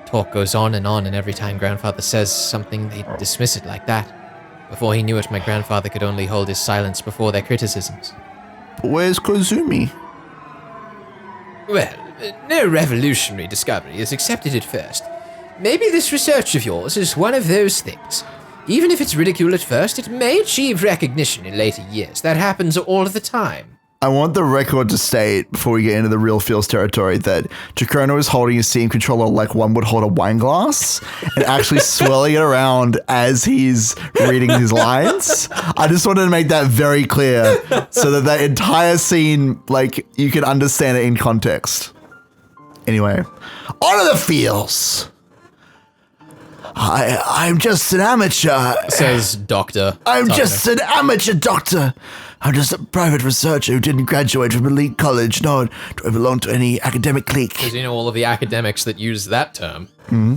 The talk goes on, and every time grandfather says something, they dismiss it like that. Before he knew it, my grandfather could only hold his silence before their criticisms. But where's Kozumi? Well, no revolutionary discovery is accepted at first. Maybe this research of yours is one of those things. Even if it's ridiculed at first, it may achieve recognition in later years. That happens all the time. I want the record to state, before we get into the real feels territory, that Takano is holding his Steam controller like one would hold a wine glass and actually swirling it around as he's reading his lines. I just wanted to make that very clear so that entire scene, like, you can understand it in context. Anyway, on to the feels. I'm just an amateur. Says Doctor. I'm just an amateur doctor. I'm just a private researcher who didn't graduate from elite college, nor do I belong to any academic clique. Because you know all of the academics that use that term. Mm-hmm.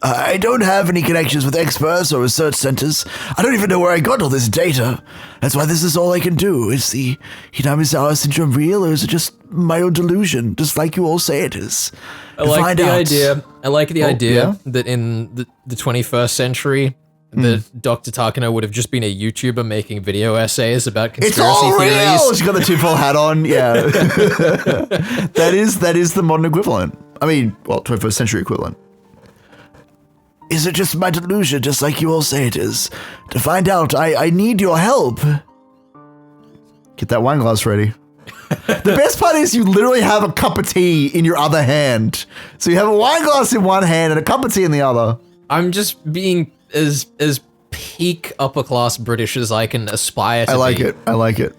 I don't have any connections with experts or research centers. I don't even know where I got all this data. That's why this is all I can do. Is the Hinamizawa syndrome real, or is it just my own delusion, just like you all say it is? I like the idea that in the 21st century, that Dr. Takano would have just been a YouTuber making video essays about conspiracy theories. It's all real! She's got the tinfoil hat on, yeah. That is the modern equivalent. I mean, well, 21st century equivalent. Is it just my delusion, just like you all say it is? To find out, I need your help. Get that wine glass ready. The best part is you literally have a cup of tea in your other hand. So you have a wine glass in one hand and a cup of tea in the other. I'm just being as peak upper class British as I can aspire to be. I like it.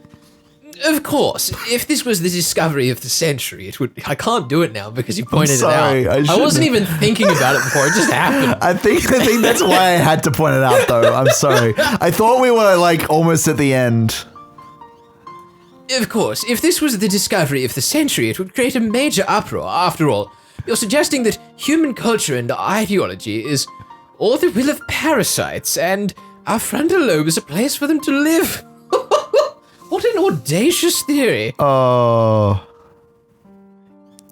Of course, if this was the discovery of the century, it would. I can't do it now because you pointed it out. I wasn't even thinking about it before; it just happened. I think that's why I had to point it out, though. I'm sorry. I thought we were like almost at the end. Of course, if this was the discovery of the century, it would create a major uproar. After all, you're suggesting that human culture and ideology is all the will of parasites, and our frontal lobe is a place for them to live. What an audacious theory.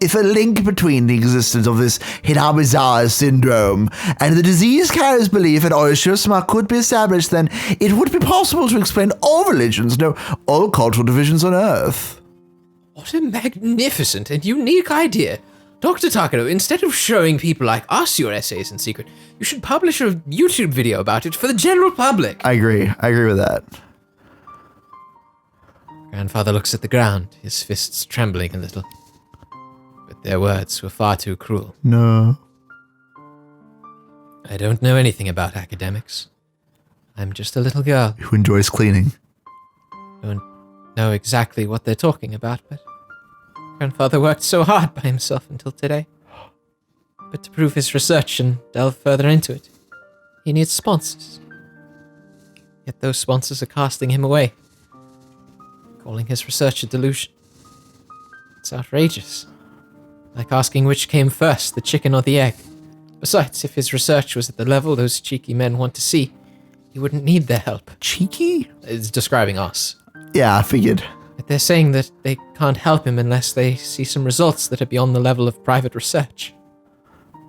If a link between the existence of this Higurashi syndrome and the disease carrier's belief in Oishima could be established, then it would be possible to explain all religions, no, all cultural divisions on Earth. What a magnificent and unique idea. Dr. Takano, instead of showing people like us your essays in secret, you should publish a YouTube video about it for the general public. I agree with that. Grandfather looks at the ground, his fists trembling a little. But their words were far too cruel. No. I don't know anything about academics. I'm just a little girl. Who enjoys cleaning. Don't know exactly what they're talking about, but Grandfather worked so hard by himself until today. But to prove his research and delve further into it, he needs sponsors. Yet those sponsors are casting him away, calling his research a delusion. It's outrageous. Like asking which came first, the chicken or the egg. Besides, if his research was at the level those cheeky men want to see, he wouldn't need their help. Cheeky? It's describing us. Yeah, I figured. But they're saying that they can't help him unless they see some results that are beyond the level of private research.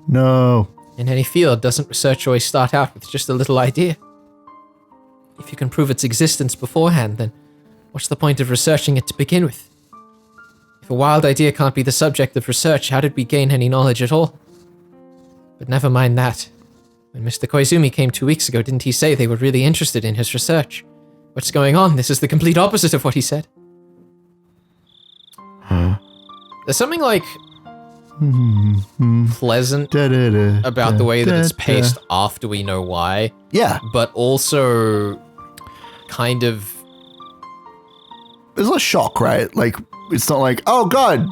No. In any field, doesn't research always start out with just a little idea? If you can prove its existence beforehand, then what's the point of researching it to begin with? If a wild idea can't be the subject of research, how did we gain any knowledge at all? But never mind that. When Mr. Koizumi came 2 weeks ago, didn't he say they were really interested in his research? What's going on? This is the complete opposite of what he said. Huh? There's something like pleasant about the way that it's paced after we know why. Yeah. But also kind of... There's a shock, right? Like, it's not like, oh god,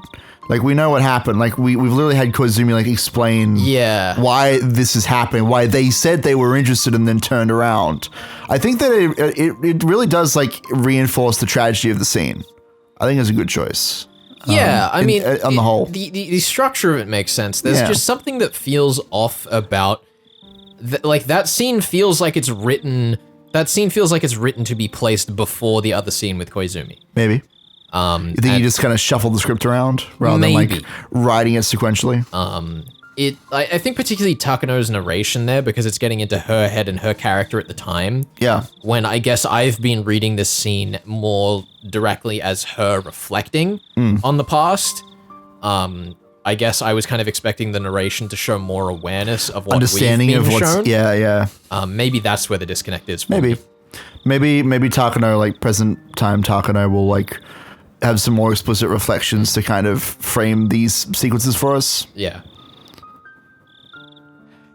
like we know what happened. Like we've literally had Koizumi like explain why this is happening, why they said they were interested and then turned around. I think that it really does like reinforce the tragedy of the scene. I think it's a good choice. Yeah, I mean, on the whole, the structure of it makes sense. There's just something that feels off about like that scene feels like it's written. That scene feels like it's written to be placed before the other scene with Koizumi. Maybe. You think you just kind of shuffle the script around rather than like writing it sequentially? I think particularly Takano's narration there, because it's getting into her head and her character at the time. Yeah. When I guess I've been reading this scene more directly as her reflecting on the past. I guess I was kind of expecting the narration to show more awareness of what understanding we've been of what's shown. Yeah. Maybe that's where the disconnect is. Maybe Takano, like present time Takano, will like have some more explicit reflections to kind of frame these sequences for us. Yeah.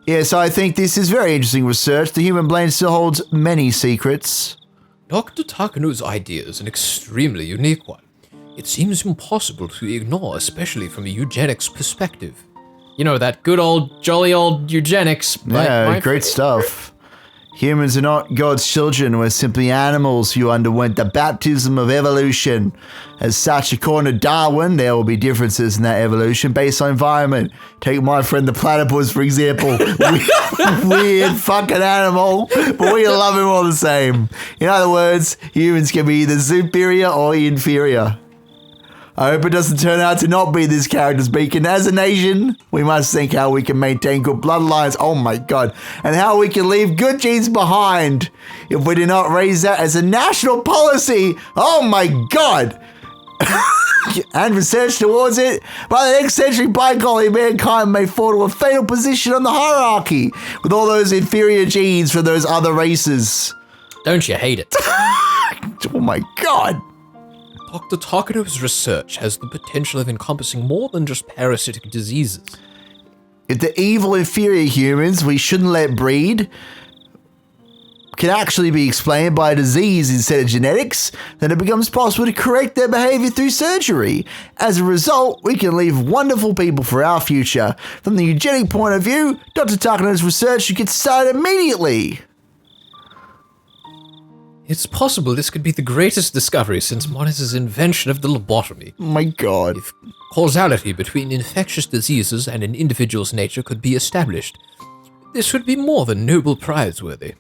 Yeah, so I think this is very interesting research. The human brain still holds many secrets. Dr. Takano's idea is an extremely unique one. It seems impossible to ignore, especially from a eugenics perspective. You know, that good old, jolly old eugenics. Yeah, great stuff. Humans are not God's children, we're simply animals who underwent the baptism of evolution. As such, according to Darwin, there will be differences in that evolution based on environment. Take my friend the platypus, for example. Weird fucking animal, but we love him all the same. In other words, humans can be either superior or inferior. I hope it doesn't turn out to not be this character's beacon. As a nation, we must think how we can maintain good bloodlines, oh my god, and how we can leave good genes behind. If we do not raise that as a national policy, oh my god, and research towards it, by the next century, by golly, mankind may fall to a fatal position on the hierarchy, with all those inferior genes from those other races. Don't you hate it? Oh my god. Dr. Takano's research has the potential of encompassing more than just parasitic diseases. If the evil inferior humans we shouldn't let breed can actually be explained by disease instead of genetics, then it becomes possible to correct their behavior through surgery. As a result, we can leave wonderful people for our future. From the eugenic point of view, Dr. Takano's research should get started immediately. It's possible this could be the greatest discovery since Moniza's invention of the lobotomy. My God. If causality between infectious diseases and an individual's nature could be established, this would be more than Nobel Prize-worthy.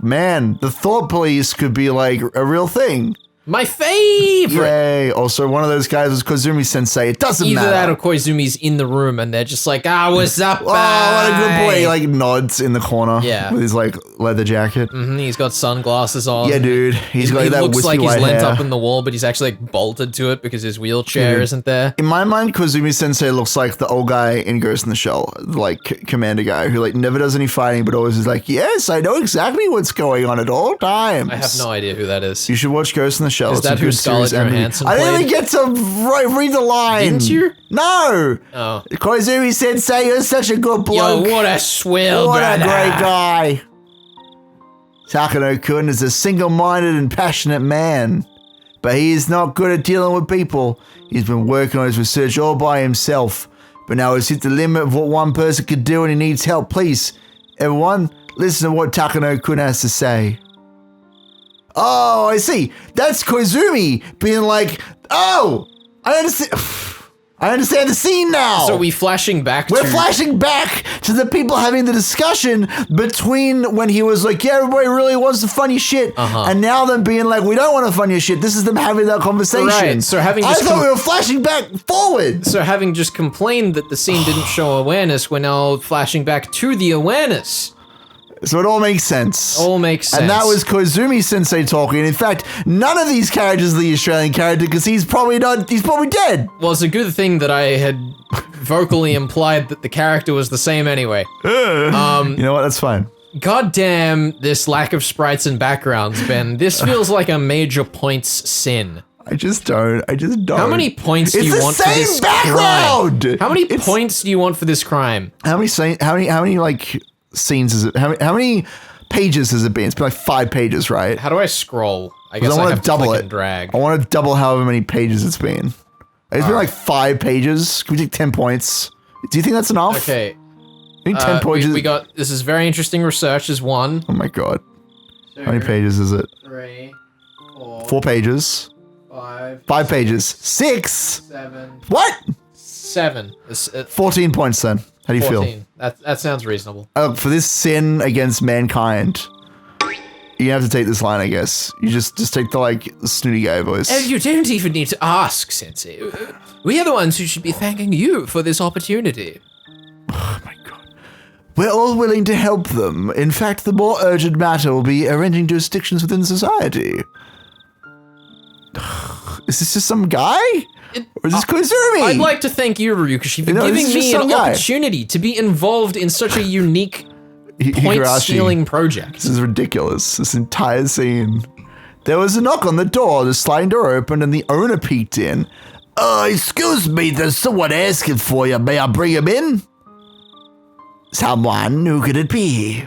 Man, the thought police could be like a real thing. My favorite! Yay. Also, one of those guys was Koizumi Sensei. It doesn't matter. Either that or Koizumi's in the room and they're just like, what's up, Oh, what a good boy. He like nods in the corner with his like leather jacket. He's got sunglasses on. Yeah, dude. He's got that looks like he's lent up in the wall, but he's actually like bolted to it because his wheelchair isn't there. In my mind, Koizumi Sensei looks like the old guy in Ghost in the Shell, like commander guy who like never does any fighting, but always is like, yes, I know exactly what's going on at all times. I have no idea who that is. You should watch Ghost in the Shell. Is that who Scarlett Johansson played? I didn't even get to read the line. Didn't you? No. Oh. Koizumi Sensei, you're such a good bloke. Yo, what a swell, What brother. a great guy. Takano-kun is a single-minded and passionate man, but he is not good at dealing with people. He's been working on his research all by himself, but now he's hit the limit of what one person could do and he needs help. Please, everyone, listen to what Takano-kun has to say. Oh, I see. That's Koizumi being like, oh, I understand the scene now. So we're flashing back to the people having the discussion between when he was like, yeah, everybody really wants to fund your shit. And now them being like, we don't want to fund your shit. This is them having that conversation. Right. So I thought we were flashing back forward. So having just complained that the scene didn't show awareness, we're now flashing back to the awareness. So it all makes sense. All makes sense. And that was Koizumi Sensei talking. In fact, none of these characters are the Australian character because he's probably dead. Well, it's a good thing that I had vocally implied that the character was the same anyway. You know what? That's fine. God damn this lack of sprites and backgrounds, Ben. This feels like a major points sin. I just don't. How many points do you want for this crime? How many points do you want for this crime? How many like scenes is it? How many pages has it been? It's been like 5 pages, right? How do I scroll? I guess I have to double it. And drag. I want to double however many pages it's been. It's been like 5 pages. Can we take 10 points? Do you think that's enough? Okay. I think 10 pages. We got, this is very interesting research is 1. Oh my God. How many pages is it? 3, 4. 4 pages. 5. 5 pages. 6. 7. What? 7. 14 points then. How do you 14. feel? That sounds reasonable. For this sin against mankind, you have to take this line, I guess. You just take the like snooty guy voice. You don't even need to ask, Sensei. We are the ones who should be thanking you for this opportunity. Oh my God. We're all willing to help them. In fact, the more urgent matter will be arranging jurisdictions within society. Is this just some guy? Or is this Koizumi? I'd like to thank you, Ryukishi, for giving me an opportunity to be involved in such a unique point-stealing project. This is ridiculous, this entire scene. There was a knock on the door, the sliding door opened, and the owner peeked in. Excuse me, there's someone asking for you. May I bring him in? Someone? Who could it be?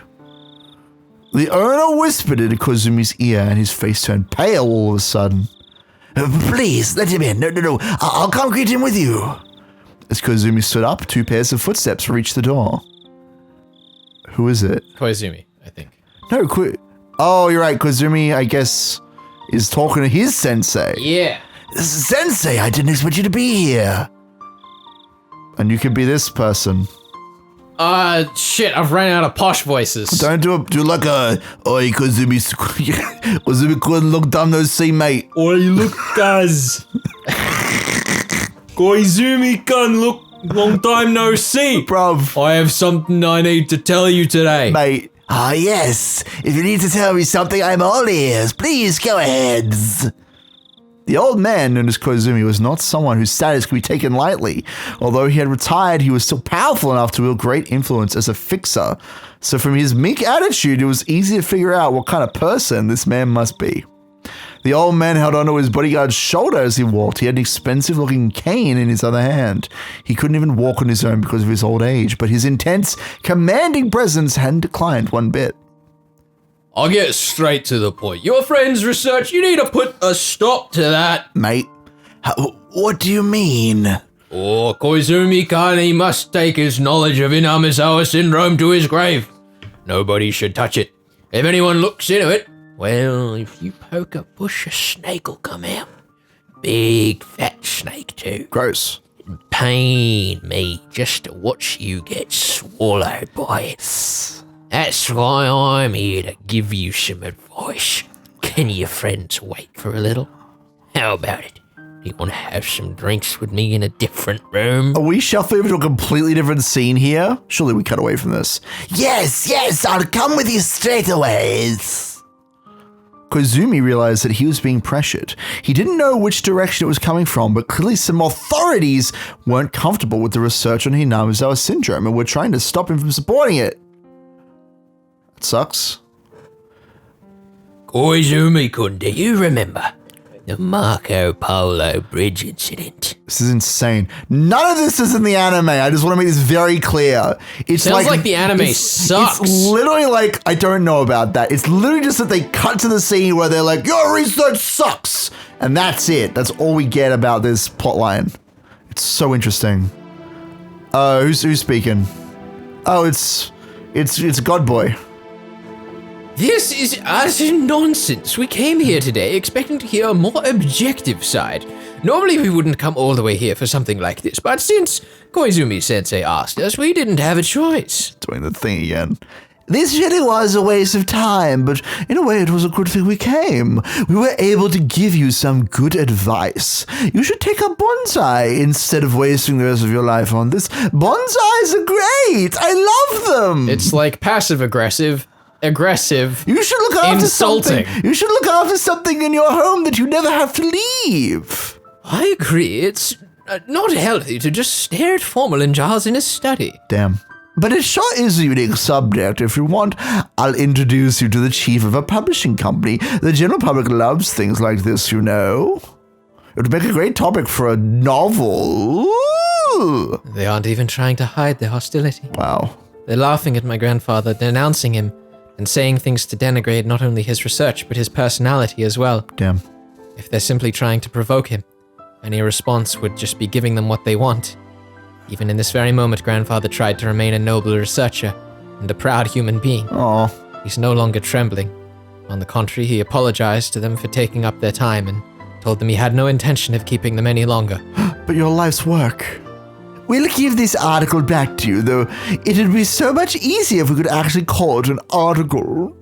The owner whispered into Koizumi's ear, and his face turned pale all of a sudden. Please, let him in. No. I'll come greet him with you. As Koizumi stood up, 2 pairs of footsteps reached the door. Who is it? Koizumi, I think. No, oh, you're right. Koizumi, I guess, is talking to his sensei. Yeah. Sensei, I didn't expect you to be here. And you could be this person. Shit, I've ran out of posh voices. Don't do like a, oi, Koizumi, couldn't look dumb no see, mate. Oi, look, guys. Koizumi can look, long time no see. Bruv. I have something I need to tell you today. Mate. Yes. If you need to tell me something, I'm all ears. Please go ahead. The old man, known as Koizumi, was not someone whose status could be taken lightly. Although he had retired, he was still powerful enough to wield great influence as a fixer. So from his meek attitude, it was easy to figure out what kind of person this man must be. The old man held onto his bodyguard's shoulder as he walked. He had an expensive-looking cane in his other hand. He couldn't even walk on his own because of his old age, but his intense, commanding presence hadn't declined one bit. I'll get straight to the point. Your friend's research, you need to put a stop to that. Mate, what do you mean? Oh, Koizumi-kan, he must take his knowledge of Inamisawa syndrome to his grave. Nobody should touch it. If anyone looks into it, Well, if you poke a bush, a snake'll come out. Big fat snake too. Gross. It'd pain me just to watch you get swallowed by it. That's why I'm here to give you some advice. Can your friends wait for a little? How about it? Do you want to have some drinks with me in a different room? Are we shuffling into a completely different scene here? Surely we cut away from this. Yes, I'll come with you straight away. Koizumi realized that he was being pressured. He didn't know which direction it was coming from, but clearly some authorities weren't comfortable with the research on Hinamizawa syndrome and were trying to stop him from supporting it. That sucks. Koizumi-kun, do you remember the Marco Polo bridge incident? This is insane. None of this is in the anime. I just want to make this very clear. It sounds like the anime sucks. It's literally like, I don't know about that. It's literally just that they cut to the scene where they're like, your research sucks. And that's it. That's all we get about this plotline. It's so interesting. Who's speaking? Oh, it's Godboy. This is utter nonsense. We came here today expecting to hear a more objective side. Normally we wouldn't come all the way here for something like this, but since Koizumi-sensei asked us, we didn't have a choice. Doing the thing again. This really was a waste of time, but in a way it was a good thing we came. We were able to give you some good advice. You should take up bonsai instead of wasting the rest of your life on this. Bonsais are great. I love them. It's like passive-aggressive. Aggressive. You should look after insulting. Something. You should look after something in your home that you never have to leave. I agree. It's not healthy to just stare at formalin jars in a study. Damn. But it sure is a unique subject. If you want, I'll introduce you to the chief of a publishing company. The general public loves things like this, you know. It would make a great topic for a novel. Ooh. They aren't even trying to hide their hostility. Wow. They're laughing at my grandfather, denouncing him, and saying things to denigrate not only his research, but his personality as well. Damn. If they're simply trying to provoke him, any response would just be giving them what they want. Even in this very moment, grandfather tried to remain a noble researcher and a proud human being. Aww. He's no longer trembling. On the contrary, he apologized to them for taking up their time and told them he had no intention of keeping them any longer. But your life's work. We'll give this article back to you, though it'd be so much easier if we could actually call it an article.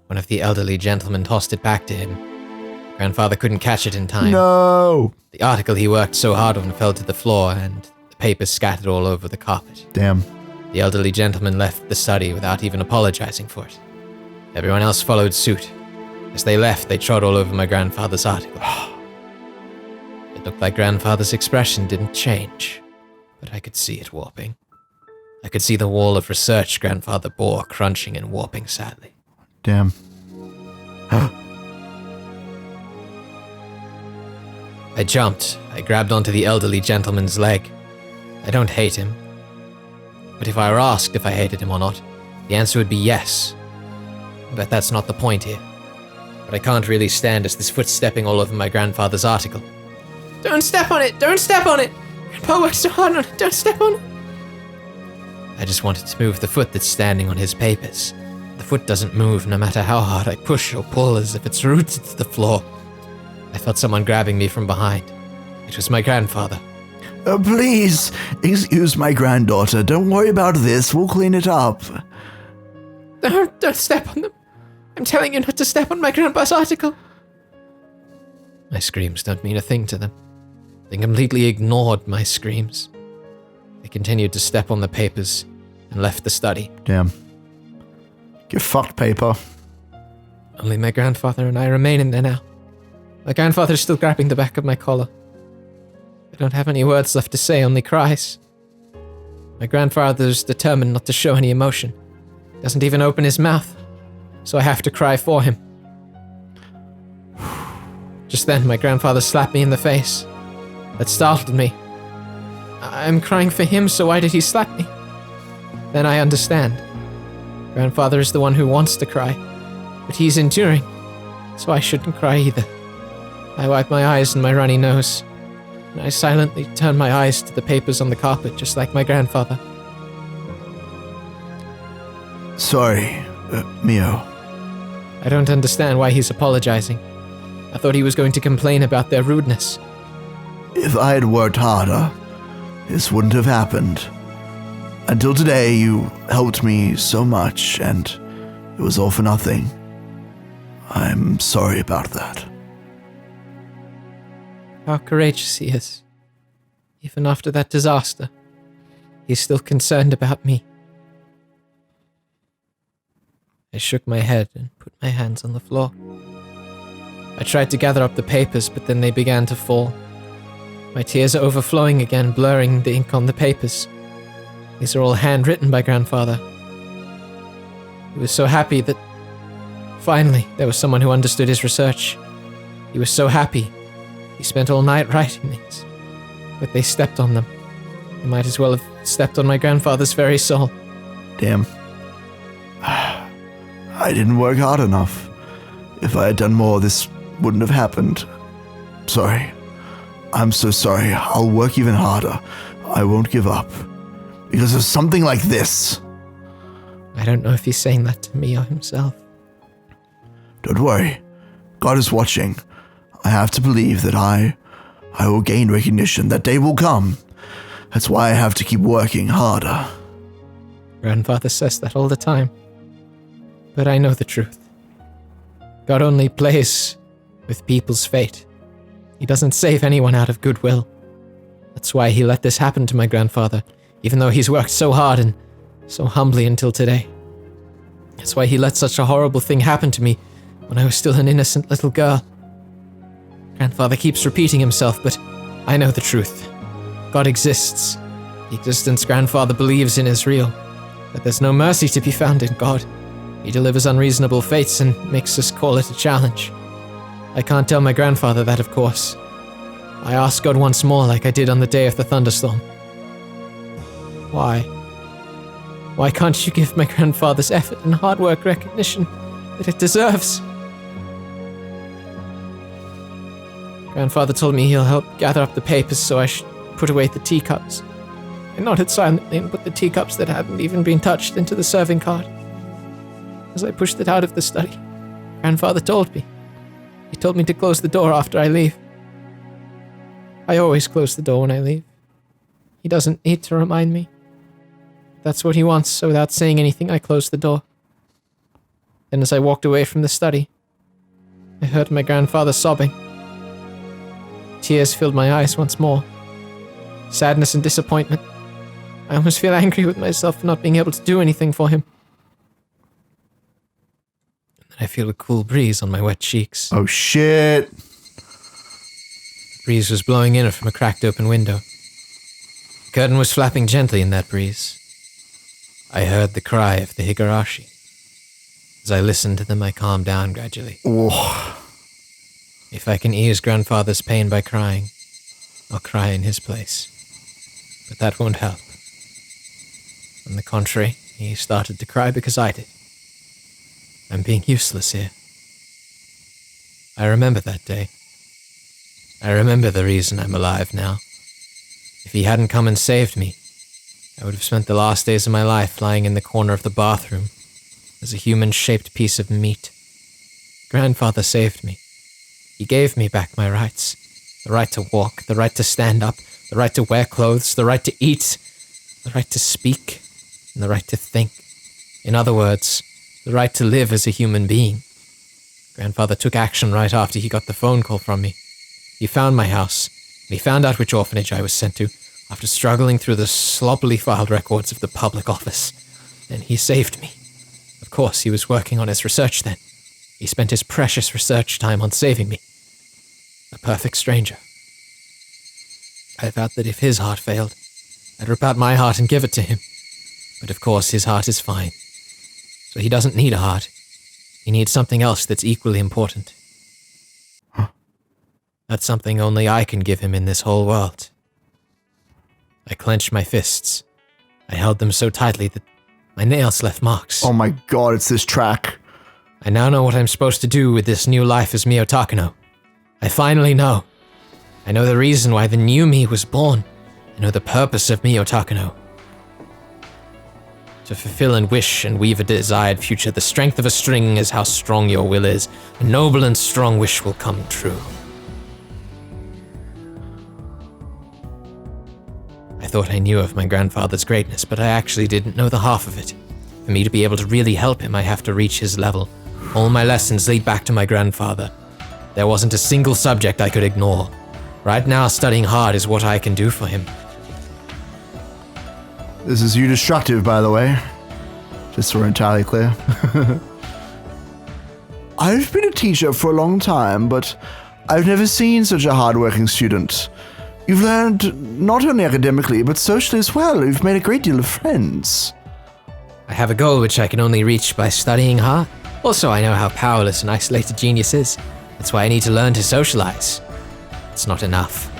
One of the elderly gentlemen tossed it back to him. Grandfather couldn't catch it in time. No! The article he worked so hard on fell to the floor, and the papers scattered all over the carpet. Damn. The elderly gentleman left the study without even apologizing for it. Everyone else followed suit. As they left, they trod all over my grandfather's article. It looked like grandfather's expression didn't change, but I could see it warping. I could see the wall of research grandfather bore crunching and warping sadly. Damn. I jumped. I grabbed onto the elderly gentleman's leg. I don't hate him. But if I were asked if I hated him or not, the answer would be yes. But that's not the point here. But I can't really stand as this foot's stepping all over my grandfather's article. Don't step on it! Don't step on it! Grandpa worked so hard on it! Don't step on it! I just wanted to move the foot that's standing on his papers. The foot doesn't move no matter how hard I push or pull, as if it's rooted to the floor. I felt someone grabbing me from behind. It was my grandfather. Please, excuse my granddaughter. Don't worry about this. We'll clean it up. Don't step on them. I'm telling you not to step on my grandpa's article. My screams don't mean a thing to them. They completely ignored my screams. They continued to step on the papers and left the study. Damn. Get fucked, paper. Only my grandfather and I remain in there now. My grandfather's still grabbing the back of my collar. I don't have any words left to say, only cries. My grandfather's determined not to show any emotion. Doesn't even open his mouth. So I have to cry for him. Just then, my grandfather slapped me in the face. That startled me. I'm crying for him, so why did he slap me? Then I understand. Grandfather is the one who wants to cry, but he's enduring, so I shouldn't cry either. I wipe my eyes and my runny nose, and I silently turn my eyes to the papers on the carpet, just like my grandfather. Sorry, Mio. I don't understand why he's apologizing. I thought he was going to complain about their rudeness. If I had worked harder, this wouldn't have happened. Until today, you helped me so much, and it was all for nothing. I'm sorry about that. How courageous he is. Even after that disaster, he's still concerned about me. I shook my head and put my hands on the floor. I tried to gather up the papers, but then they began to fall. My tears are overflowing again, blurring the ink on the papers. These are all handwritten by Grandfather. He was so happy that finally there was someone who understood his research. He was so happy. He spent all night writing these. But they stepped on them. They might as well have stepped on my grandfather's very soul. Damn. I didn't work hard enough. If I had done more, this wouldn't have happened. Sorry. I'm so sorry. I'll work even harder. I won't give up. Because of something like this. I don't know if he's saying that to me or himself. Don't worry. God is watching. I have to believe that I will gain recognition. That day will come. That's why I have to keep working harder. Grandfather says that all the time. But I know the truth. God only plays with people's fate. He doesn't save anyone out of goodwill. That's why he let this happen to my grandfather, even though he's worked so hard and so humbly until today. That's why he let such a horrible thing happen to me when I was still an innocent little girl. Grandfather keeps repeating himself, but I know the truth. God exists. The existence Grandfather believes in is real, but there's no mercy to be found in God. He delivers unreasonable fates and makes us call it a challenge. I can't tell my grandfather that, of course. I ask God once more like I did on the day of the thunderstorm. Why? Why can't you give my grandfather's effort and hard work recognition that it deserves? Grandfather told me he'll help gather up the papers so I should put away the teacups. I nodded silently and put the teacups that hadn't even been touched into the serving cart. As I pushed it out of the study, Grandfather told me. He told me to close the door after I leave. I always close the door when I leave. He doesn't need to remind me. That's what he wants, so without saying anything, I closed the door. Then as I walked away from the study, I heard my grandfather sobbing. Tears filled my eyes once more. Sadness and disappointment. I almost feel angry with myself for not being able to do anything for him. And then I feel a cool breeze on my wet cheeks. Oh shit. The breeze was blowing in from a cracked open window. The curtain was flapping gently in that breeze. I heard the cry of the Higurashi. As I listened to them, I calmed down gradually. Oh. If I can ease Grandfather's pain by crying, I'll cry in his place. But that won't help. On the contrary, he started to cry because I did. I'm being useless here. I remember that day. I remember the reason I'm alive now. If he hadn't come and saved me, I would have spent the last days of my life lying in the corner of the bathroom as a human-shaped piece of meat. Grandfather saved me. He gave me back my rights. The right to walk, the right to stand up, the right to wear clothes, the right to eat, the right to speak, and the right to think. In other words, the right to live as a human being. Grandfather took action right after he got the phone call from me. He found my house, and he found out which orphanage I was sent to, after struggling through the sloppily filed records of the public office. And he saved me. Of course, he was working on his research then. He spent his precious research time on saving me. A perfect stranger. I vowed that if his heart failed, I'd rip out my heart and give it to him. But of course, his heart is fine. So he doesn't need a heart. He needs something else that's equally important. Huh? That's something only I can give him in this whole world. I clenched my fists. I held them so tightly that my nails left marks. Oh my god, it's this track. I now know what I'm supposed to do with this new life as Mio Takano. I finally know. I know the reason why the new me was born. I know the purpose of Mio Takano. To fulfill and wish and weave a desired future, the strength of a string is how strong your will is. A noble and strong wish will come true. I thought I knew of my grandfather's greatness, but I actually didn't know the half of it. For me to be able to really help him, I have to reach his level. All my lessons lead back to my grandfather. There wasn't a single subject I could ignore. Right now, studying hard is what I can do for him. This is you destructive, by the way. Just so we're entirely clear. I've been a teacher for a long time, but I've never seen such a hardworking student. You've learned not only academically, but socially as well. You've made a great deal of friends. I have a goal which I can only reach by studying hard. Also, I know how powerless an isolated genius is. That's why I need to learn to socialize. It's not enough.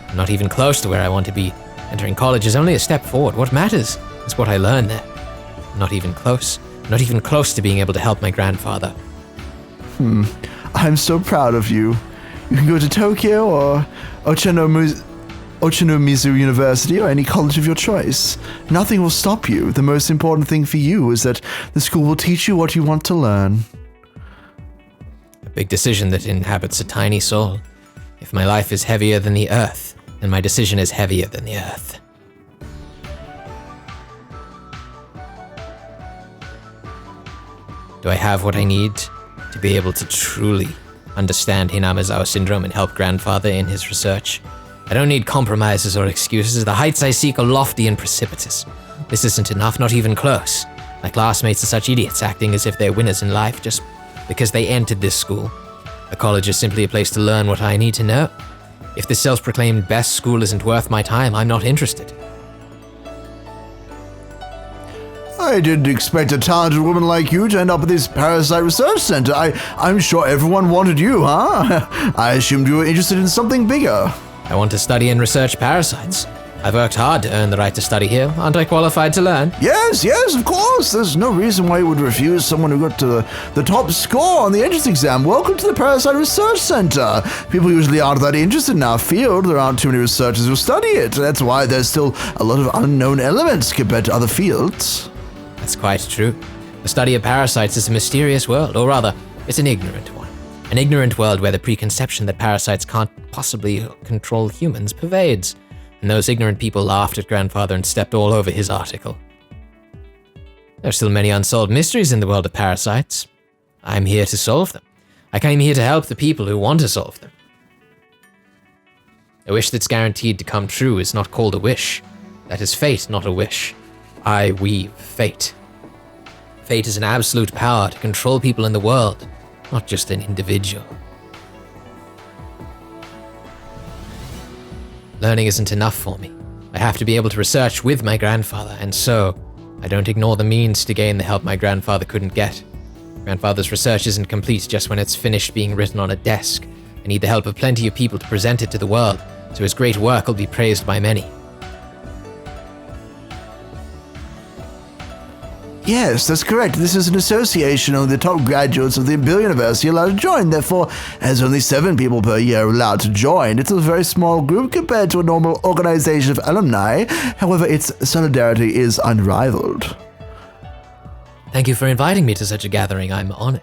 I'm not even close to where I want to be. Entering college is only a step forward. What matters is what I learn there. I'm not even close. I'm not even close to being able to help my grandfather. I'm so proud of you. You can go to Tokyo or Ochanomizu University or any college of your choice. Nothing will stop you. The most important thing for you is that the school will teach you what you want to learn. A big decision that inhabits a tiny soul. If my life is heavier than the earth, then my decision is heavier than the earth. Do I have what I need to be able to truly understand Hinamizawa syndrome and help grandfather in his research? I don't need compromises or excuses. The heights I seek are lofty and precipitous. This isn't enough, not even close. My classmates are such idiots, acting as if they're winners in life just because they entered this school. A college is simply a place to learn what I need to know. If this self-proclaimed best school isn't worth my time, I'm not interested. I didn't expect a talented woman like you to end up at this parasite research center. I'm sure everyone wanted you, huh? I assumed you were interested in something bigger. I want to study and research parasites. I've worked hard to earn the right to study here. Aren't I qualified to learn? Yes, of course. There's no reason why you would refuse someone who got to the top score on the entrance exam. Welcome to the Parasite Research Center. People usually aren't that interested in our field. There aren't too many researchers who study it. That's why there's still a lot of unknown elements compared to other fields. That's quite true. The study of parasites is a mysterious world, or rather, it's an ignorant one. An ignorant world where the preconception that parasites can't possibly control humans pervades. And those ignorant people laughed at grandfather and stepped all over his article. There are still many unsolved mysteries in the world of parasites. I'm here to solve them. I came here to help the people who want to solve them. A wish that's guaranteed to come true is not called a wish. That is fate, not a wish. I weave fate. Fate is an absolute power to control people in the world, not just an individual. Learning isn't enough for me. I have to be able to research with my grandfather, and so I don't ignore the means to gain the help my grandfather couldn't get. Grandfather's research isn't complete just when it's finished being written on a desk. I need the help of plenty of people to present it to the world, so his great work will be praised by many. Yes, that's correct. This is an association of the top graduates of the Imperial University allowed to join. Therefore, as only 7 people per year are allowed to join, it's a very small group compared to a normal organization of alumni. However, its solidarity is unrivaled. Thank you for inviting me to such a gathering. I'm honored.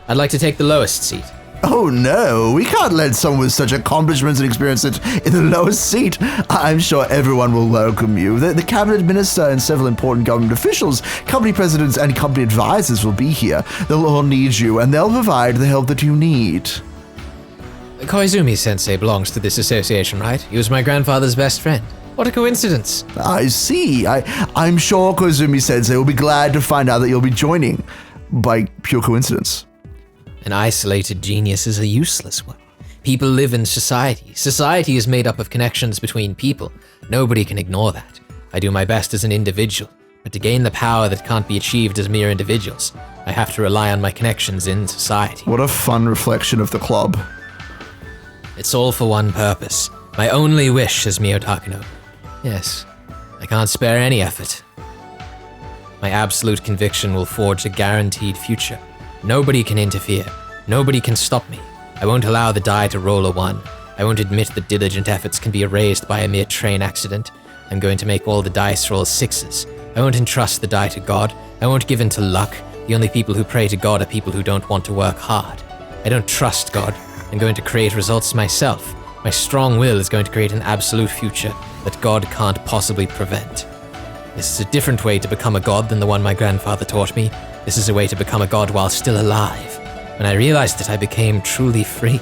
I'd like to take the lowest seat. Oh no, we can't let someone with such accomplishments and experience sit in the lowest seat. I'm sure everyone will welcome you. The cabinet minister and several important government officials, company presidents and company advisors will be here. They'll all need you and they'll provide the help that you need. Koizumi-sensei belongs to this association, right? He was my grandfather's best friend. What a coincidence. I see. I'm sure Koizumi-sensei will be glad to find out that you'll be joining by pure coincidence. An isolated genius is a useless one. People live in society. Society is made up of connections between people. Nobody can ignore that. I do my best as an individual, but to gain the power that can't be achieved as mere individuals, I have to rely on my connections in society. What a fun reflection of the club. It's all for one purpose. My only wish is Mio Takano. Yes, I can't spare any effort. My absolute conviction will forge a guaranteed future. Nobody can interfere. Nobody can stop me. I won't allow the die to roll a 1. I won't admit that diligent efforts can be erased by a mere train accident. I'm going to make all the dice roll 6s. I won't entrust the die to God. I won't give in to luck. The only people who pray to God are people who don't want to work hard. I don't trust God. I'm going to create results myself. My strong will is going to create an absolute future that God can't possibly prevent. This is a different way to become a god than the one my grandfather taught me. This is a way to become a god while still alive. When I realized it, I became truly free.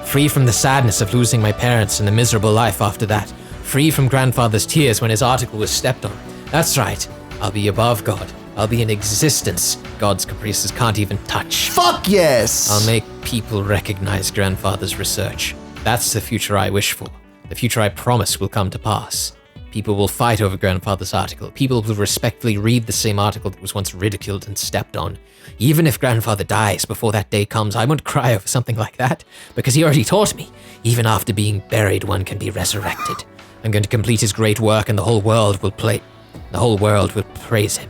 Free from the sadness of losing my parents and the miserable life after that. Free from grandfather's tears when his article was stepped on. That's right, I'll be above God. I'll be in existence God's caprices can't even touch. Fuck yes! I'll make people recognize grandfather's research. That's the future I wish for. The future I promise will come to pass. People will fight over grandfather's article. People will respectfully read the same article that was once ridiculed and stepped on. Even if grandfather dies before that day comes, I won't cry over something like that, because he already taught me. Even after being buried, one can be resurrected. I'm going to complete his great work and the whole world will praise him.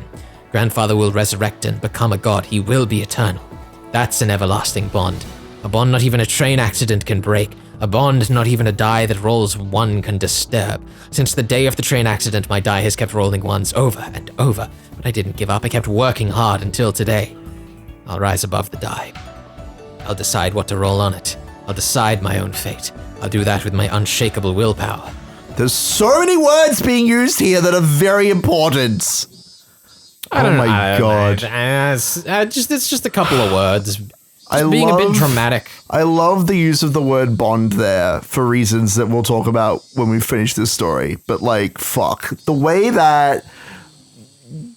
Grandfather will resurrect and become a god. He will be eternal. That's an everlasting bond. A bond not even a train accident can break. A bond not even a die that rolls one can disturb. Since the day of the train accident, my die has kept rolling ones over and over, but I didn't give up. I kept working hard until today. I'll rise above the die. I'll decide what to roll on it. I'll decide my own fate. I'll do that with my unshakable willpower. There's so many words being used here that are very important. Oh my god. It's just a couple of words. Being a bit dramatic. I love the use of the word bond there for reasons that we'll talk about when we finish this story. But like, fuck. The way that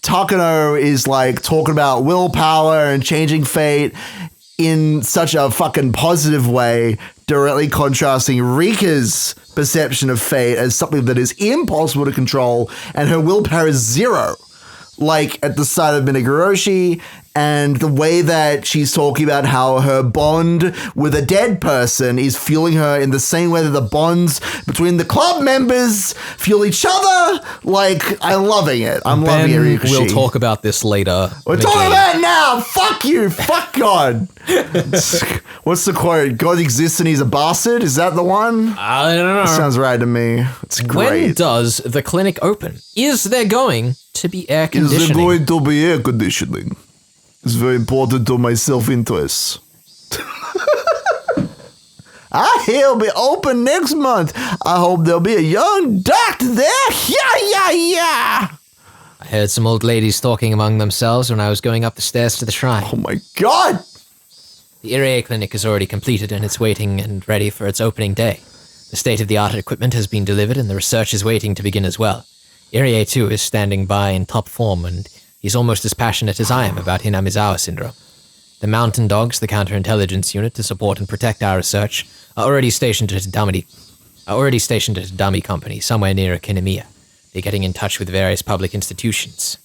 Takano is like talking about willpower and changing fate in such a fucking positive way, directly contrasting Rika's perception of fate as something that is impossible to control and her willpower is 0. Like at the side of Higurashi, and the way that she's talking about how her bond with a dead person is fueling her in the same way that the bonds between the club members fuel each other. Like, I'm loving it. I'm loving it, Higurashi. We'll talk about this later. We're talking about it now. Fuck you. Fuck God. What's the quote? God exists and he's a bastard? Is that the one? I don't know. That sounds right to me. It's great. When does the clinic open? Is there going to be air conditioning? Is there going to be air conditioning? It's very important to my self-interest. I hear it'll be open next month. I hope there'll be a young doctor there. Yeah. I heard some old ladies talking among themselves when I was going up the stairs to the shrine. Oh my god! The Irie clinic is already completed and it's waiting and ready for its opening day. The state-of-the-art equipment has been delivered and the research is waiting to begin as well. Irie, too, is standing by in top form and he's almost as passionate as I am about Hinamizawa syndrome. The mountain dogs, the counterintelligence unit to support and protect our research, are already stationed at a dummy company somewhere near Kinomiya. They're getting in touch with various public institutions.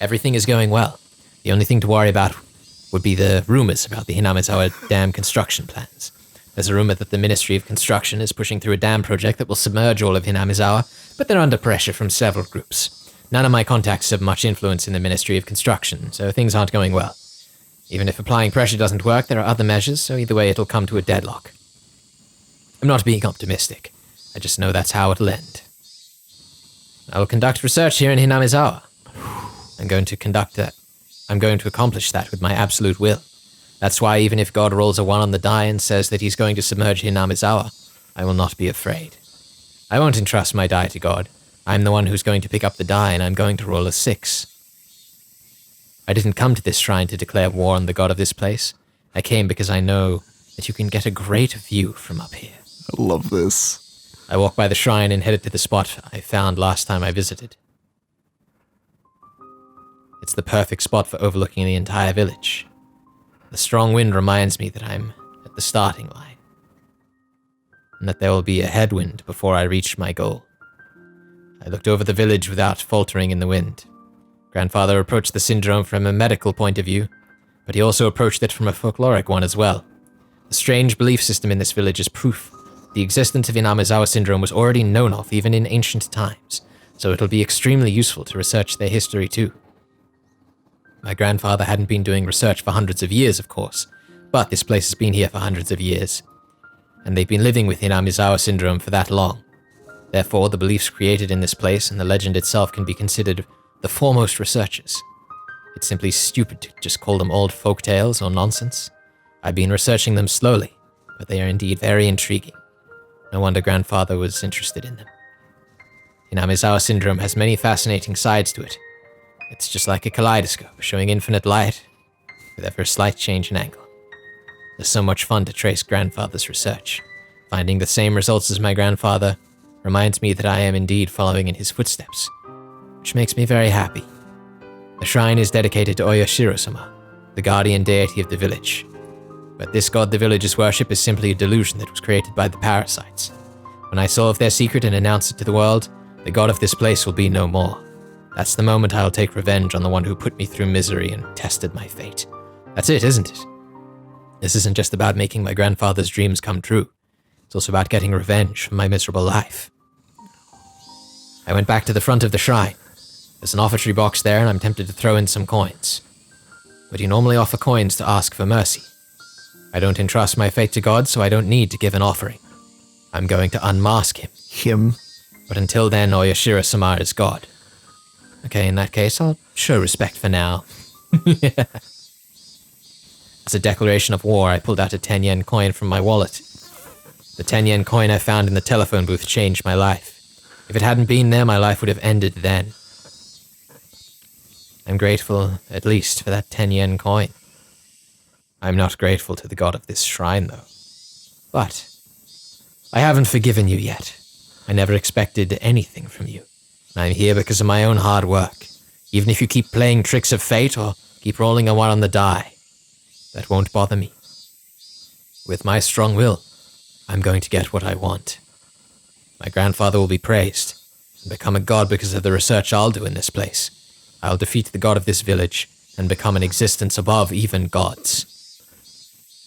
Everything is going well. The only thing to worry about would be the rumors about the Hinamizawa dam construction plans. There's a rumor that the Ministry of Construction is pushing through a dam project that will submerge all of Hinamizawa, but they're under pressure from several groups. None of my contacts have much influence in the Ministry of Construction, so things aren't going well. Even if applying pressure doesn't work, there are other measures, so either way it'll come to a deadlock. I'm not being optimistic. I just know that's how it'll end. I will conduct research here in Hinamizawa. I'm going to accomplish that with my absolute will. That's why even if God rolls a 1 on the die and says that he's going to submerge Hinamizawa, I will not be afraid. I won't entrust my die to God. I'm the one who's going to pick up the die, and I'm going to roll a 6. I didn't come to this shrine to declare war on the god of this place. I came because I know that you can get a great view from up here. I love this. I walked by the shrine and headed to the spot I found last time I visited. It's the perfect spot for overlooking the entire village. The strong wind reminds me that I'm at the starting line, and that there will be a headwind before I reach my goal. I looked over the village without faltering in the wind. Grandfather approached the syndrome from a medical point of view, but he also approached it from a folkloric one as well. The strange belief system in this village is proof the existence of Hinamizawa syndrome was already known of even in ancient times, so it'll be extremely useful to research their history too. My grandfather hadn't been doing research for hundreds of years, of course, but this place has been here for hundreds of years, and they've been living with Hinamizawa syndrome for that long. Therefore, the beliefs created in this place and the legend itself can be considered the foremost researches. It's simply stupid to just call them old folk tales or nonsense. I've been researching them slowly, but they are indeed very intriguing. No wonder Grandfather was interested in them. Hinamizawa syndrome has many fascinating sides to it. It's just like a kaleidoscope, showing infinite light with ever a slight change in angle. There's so much fun to trace Grandfather's research. Finding the same results as my grandfather reminds me that I am indeed following in his footsteps, which makes me very happy. The shrine is dedicated to Oyashiro-sama, the guardian deity of the village. But this god the villagers worship is simply a delusion that was created by the parasites. When I solve their secret and announce it to the world, the god of this place will be no more. That's the moment I'll take revenge on the one who put me through misery and tested my fate. That's it, isn't it? This isn't just about making my grandfather's dreams come true. It's also about getting revenge for my miserable life. I went back to the front of the shrine. There's an offertory box there and I'm tempted to throw in some coins. But you normally offer coins to ask for mercy. I don't entrust my fate to God, so I don't need to give an offering. I'm going to unmask him. But until then, Oyashiro-sama is God. Okay, in that case, I'll show respect for now. As a declaration of war, I pulled out a 10-yen coin from my wallet. The 10-yen coin I found in the telephone booth changed my life. If it hadn't been there, my life would have ended then. I'm grateful, at least, for that 10-yen coin. I'm not grateful to the god of this shrine, though. But I haven't forgiven you yet. I never expected anything from you. And I'm here because of my own hard work. Even if you keep playing tricks of fate or keep rolling a one on the die, that won't bother me. With my strong will, I'm going to get what I want. My grandfather will be praised and become a god because of the research I'll do in this place. I'll defeat the god of this village and become an existence above even gods.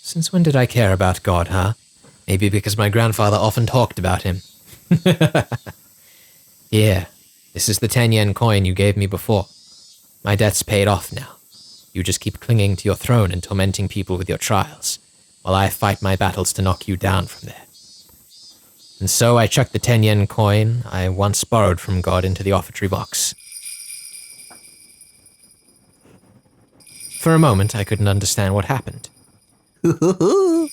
Since when did I care about God, huh? Maybe because my grandfather often talked about him. Here, this is the 10-yen coin you gave me before. My debt's paid off now. You just keep clinging to your throne and tormenting people with your trials, while I fight my battles to knock you down from there. And so I chucked the 10-yen coin I once borrowed from God into the offertory box. For a moment, I couldn't understand what happened. The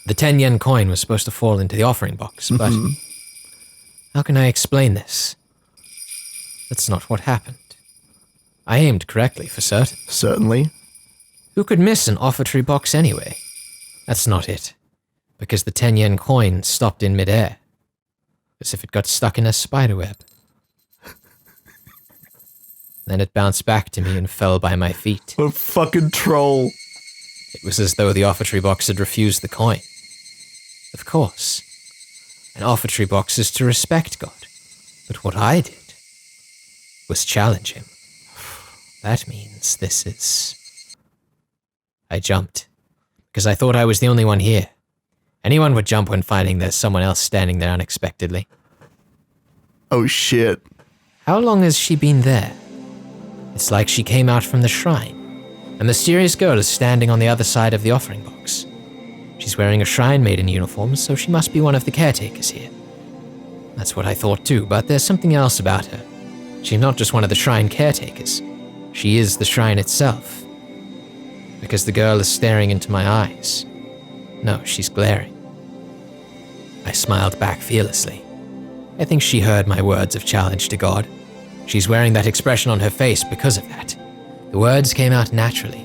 10-yen coin was supposed to fall into the offering box, but how can I explain this? That's not what happened. I aimed correctly, for certain. Certainly. Who could miss an offertory box anyway? That's not it. Because the 10-yen coin stopped in midair. As if it got stuck in a spiderweb. Then it bounced back to me and fell by my feet. What a fucking troll. It was as though the offertory box had refused the coin. Of course. An offertory box is to respect God. But what I did was challenge him. That means this is... I jumped. Because I thought I was the only one here. Anyone would jump when finding there's someone else standing there unexpectedly. Oh shit. How long has she been there? It's like she came out from the shrine. A mysterious girl is standing on the other side of the offering box. She's wearing a shrine maiden uniform, so she must be one of the caretakers here. That's what I thought too, but there's something else about her. She's not just one of the shrine caretakers. She is the shrine itself. Because the girl is staring into my eyes. No, she's glaring. I smiled back fearlessly. I think she heard my words of challenge to God. She's wearing that expression on her face because of that. The words came out naturally.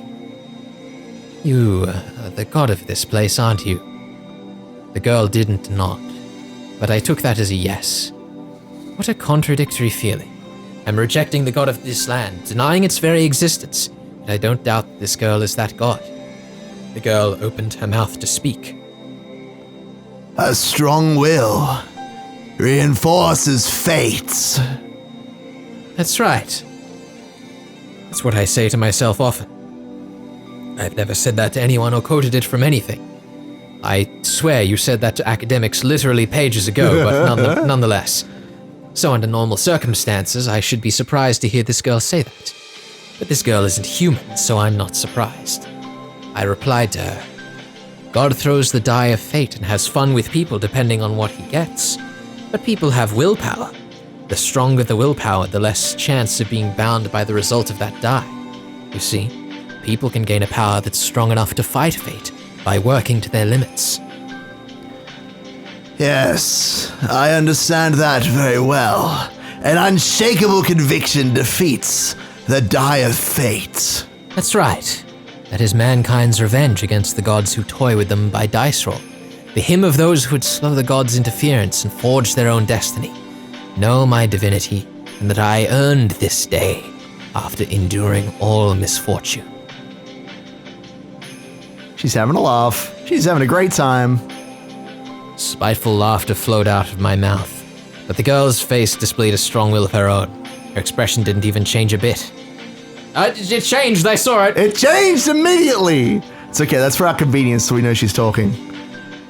You are the god of this place, aren't you? The girl didn't nod, but I took that as a yes. What a contradictory feeling. I'm rejecting the god of this land, denying its very existence, but I don't doubt that this girl is that god. The girl opened her mouth to speak. A strong will reinforces fates. That's right. That's what I say to myself often. I've never said that to anyone or quoted it from anything. I swear you said that to academics literally pages ago, but nonetheless. So under normal circumstances, I should be surprised to hear this girl say that. But this girl isn't human, so I'm not surprised. I replied to her, God throws the die of fate and has fun with people depending on what he gets. But people have willpower. The stronger the willpower, the less chance of being bound by the result of that die. You see, people can gain a power that's strong enough to fight fate by working to their limits. Yes, I understand that very well. An unshakable conviction defeats the die of fate. That's right. That is mankind's revenge against the gods who toy with them by dice roll. The hymn of those who would slow the gods' interference and forge their own destiny. Know my divinity, and that I earned this day after enduring all misfortune. She's having a laugh. She's having a great time. Spiteful laughter flowed out of my mouth, but the girl's face displayed a strong will of her own. Her expression didn't even change a bit. It changed, I saw it. It changed immediately. It's okay, that's for our convenience so we know she's talking.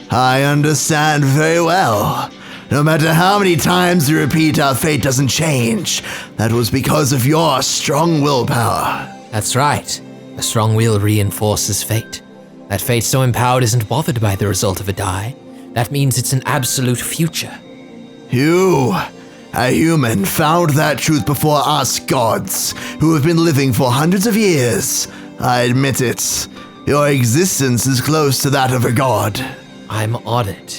I understand very well. No matter how many times you repeat our fate doesn't change, that was because of your strong willpower. That's right. A strong will reinforces fate. That fate so empowered isn't bothered by the result of a die. That means it's an absolute future. You, a human, found that truth before us gods, who have been living for hundreds of years. I admit it. Your existence is close to that of a god. I'm honored.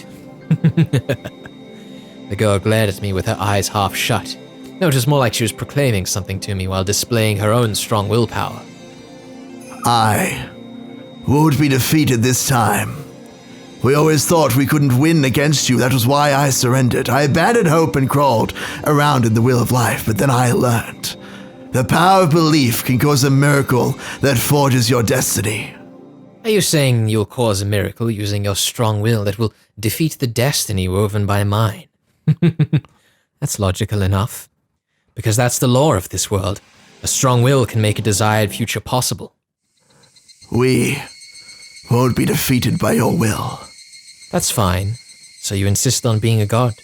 The girl glared at me with her eyes half shut. No, it was more like she was proclaiming something to me while displaying her own strong willpower. I won't be defeated this time. We always thought we couldn't win against you. That was why I surrendered. I abandoned hope and crawled around in the wheel of life, but then I learned. The power of belief can cause a miracle that forges your destiny. Are you saying you'll cause a miracle using your strong will that will defeat the destiny woven by mine? That's logical enough. Because that's the law of this world. A strong will can make a desired future possible. We won't be defeated by your will. That's fine. So you insist on being a god.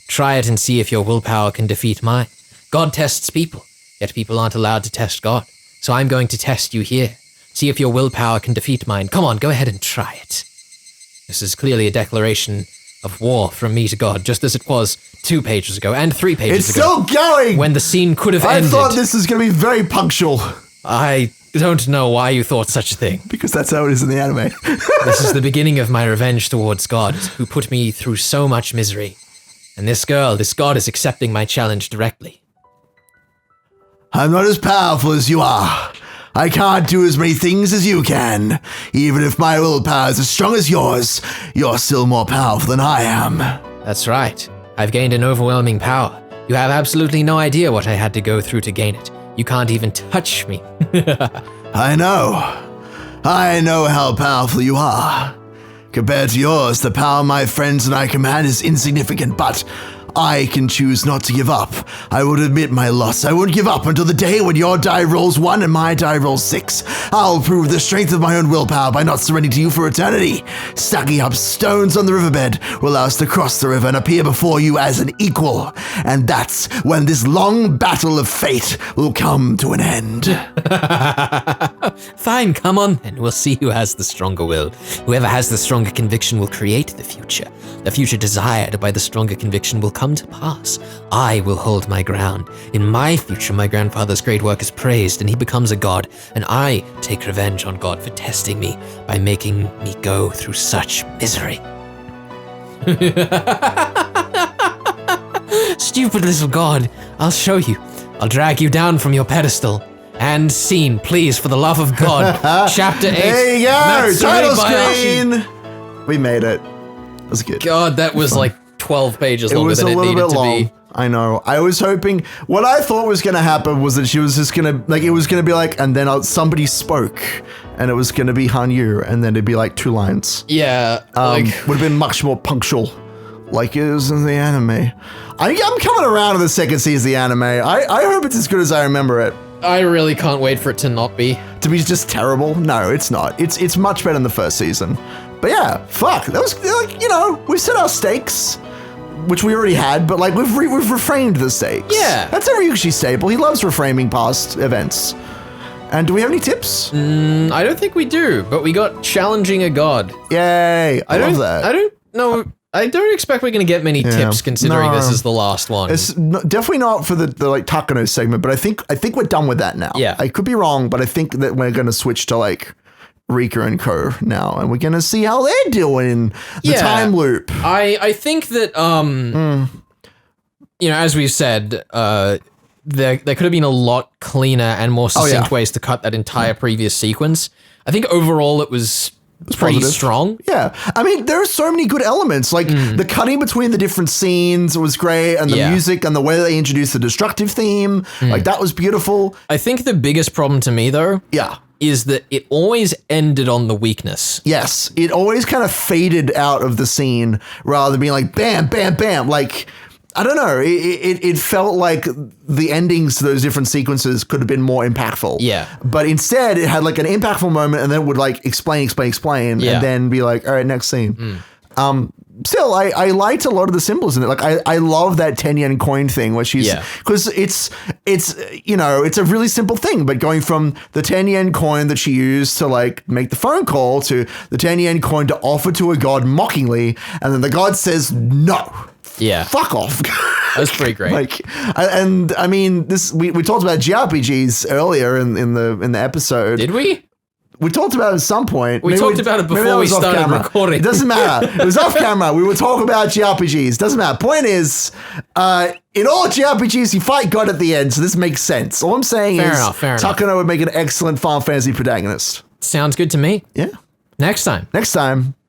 Try it and see if your willpower can defeat mine. God tests people, yet people aren't allowed to test God. So I'm going to test you here. See if your willpower can defeat mine. Come on, go ahead and try it. This is clearly a declaration of war from me to God, just as it was 2 pages ago and 3 pages ago. It's still going! When the scene could have ended. I thought this was going to be very punctual. I don't know why you thought such a thing. Because that's how it is in the anime. This is the beginning of my revenge towards God, who put me through so much misery. And this god is accepting my challenge directly. I'm not as powerful as you are. I can't do as many things as you can. Even if my willpower is as strong as yours, you're still more powerful than I am. That's right. I've gained an overwhelming power. You have absolutely no idea what I had to go through to gain it. You can't even touch me. I know how powerful you are. Compared to yours, the power my friends and I command is insignificant, but I can choose not to give up. I would admit my loss. I won't give up until the day when your die rolls 1 and my die rolls 6. I'll prove the strength of my own willpower by not surrendering to you for eternity. Stacking up stones on the riverbed will allow us to cross the river and appear before you as an equal. And that's when this long battle of fate will come to an end. Fine, come on then. We'll see who has the stronger will. Whoever has the stronger conviction will create the future. The future desired by the stronger conviction will come to pass. I will hold my ground. In my future, my grandfather's great work is praised and he becomes a god, and I take revenge on God for testing me by making me go through such misery. Stupid little god. I'll show you. I'll drag you down from your pedestal. And scene, please, for the love of God. Chapter 8. There you go! Title screen! We made it. That was good. God, that was like 12 pages longer than it needed to be. I know. I was hoping, what I thought was going to happen was that she was just going to, like, it was going to be like, and then somebody spoke, and it was going to be Hanyu, and then it'd be like 2 lines. Yeah. Would have been much more punctual, like it is in the anime. I'm coming around to the second season of the anime. I hope it's as good as I remember it. I really can't wait for it to not be. To be just terrible? No, it's not. It's much better than the first season. But yeah, fuck. That was, like, you know, we've set our stakes, which we already had, but like we've reframed the stakes. Yeah. That's a Ryushi staple. He loves reframing past events. And do we have any tips? I don't think we do, but we got challenging a god. Yay. I love that. I don't know I don't expect we're going to get many tips considering this is the last one. It's definitely not for the like Takano segment, but I think we're done with that now. Yeah. I could be wrong, but I think that we're going to switch to like Rika and Co now, and we're going to see how they're doing in the time loop. I think that, you know, as we said, there could have been a lot cleaner and more succinct ways to cut that entire previous sequence. I think overall it was pretty strong. Yeah. I mean, there are so many good elements. Like the cutting between the different scenes was great, and the music and the way they introduced the destructive theme, like that was beautiful. I think the biggest problem to me though, is that it always ended on the weakness. Yes. It always kind of faded out of the scene rather than being like bam, bam, bam. Like, I don't know. It felt like the endings to those different sequences could have been more impactful. Yeah. But instead, it had like an impactful moment and then it would like explain, and then be like, all right, next scene. Still, I liked a lot of the symbols in it. Like, I love that 10 yen coin thing where she's, because it's, you know, it's a really simple thing, but going from the 10 yen coin that she used to like make the phone call to the 10 yen coin to offer to a god mockingly. And then the god says, no. Yeah. Fuck off. That's pretty great. Like, and I mean, this we talked about JRPGs earlier in the episode. Did we? We talked about it at some point. We talked about it before we started recording. It doesn't matter. It was off camera. We were talking about JRPGs. Doesn't matter. Point is, in all JRPGs, you fight God at the end, so this makes sense. All I'm saying is Takano would make an excellent Final Fantasy protagonist. Sounds good to me. Yeah. Next time.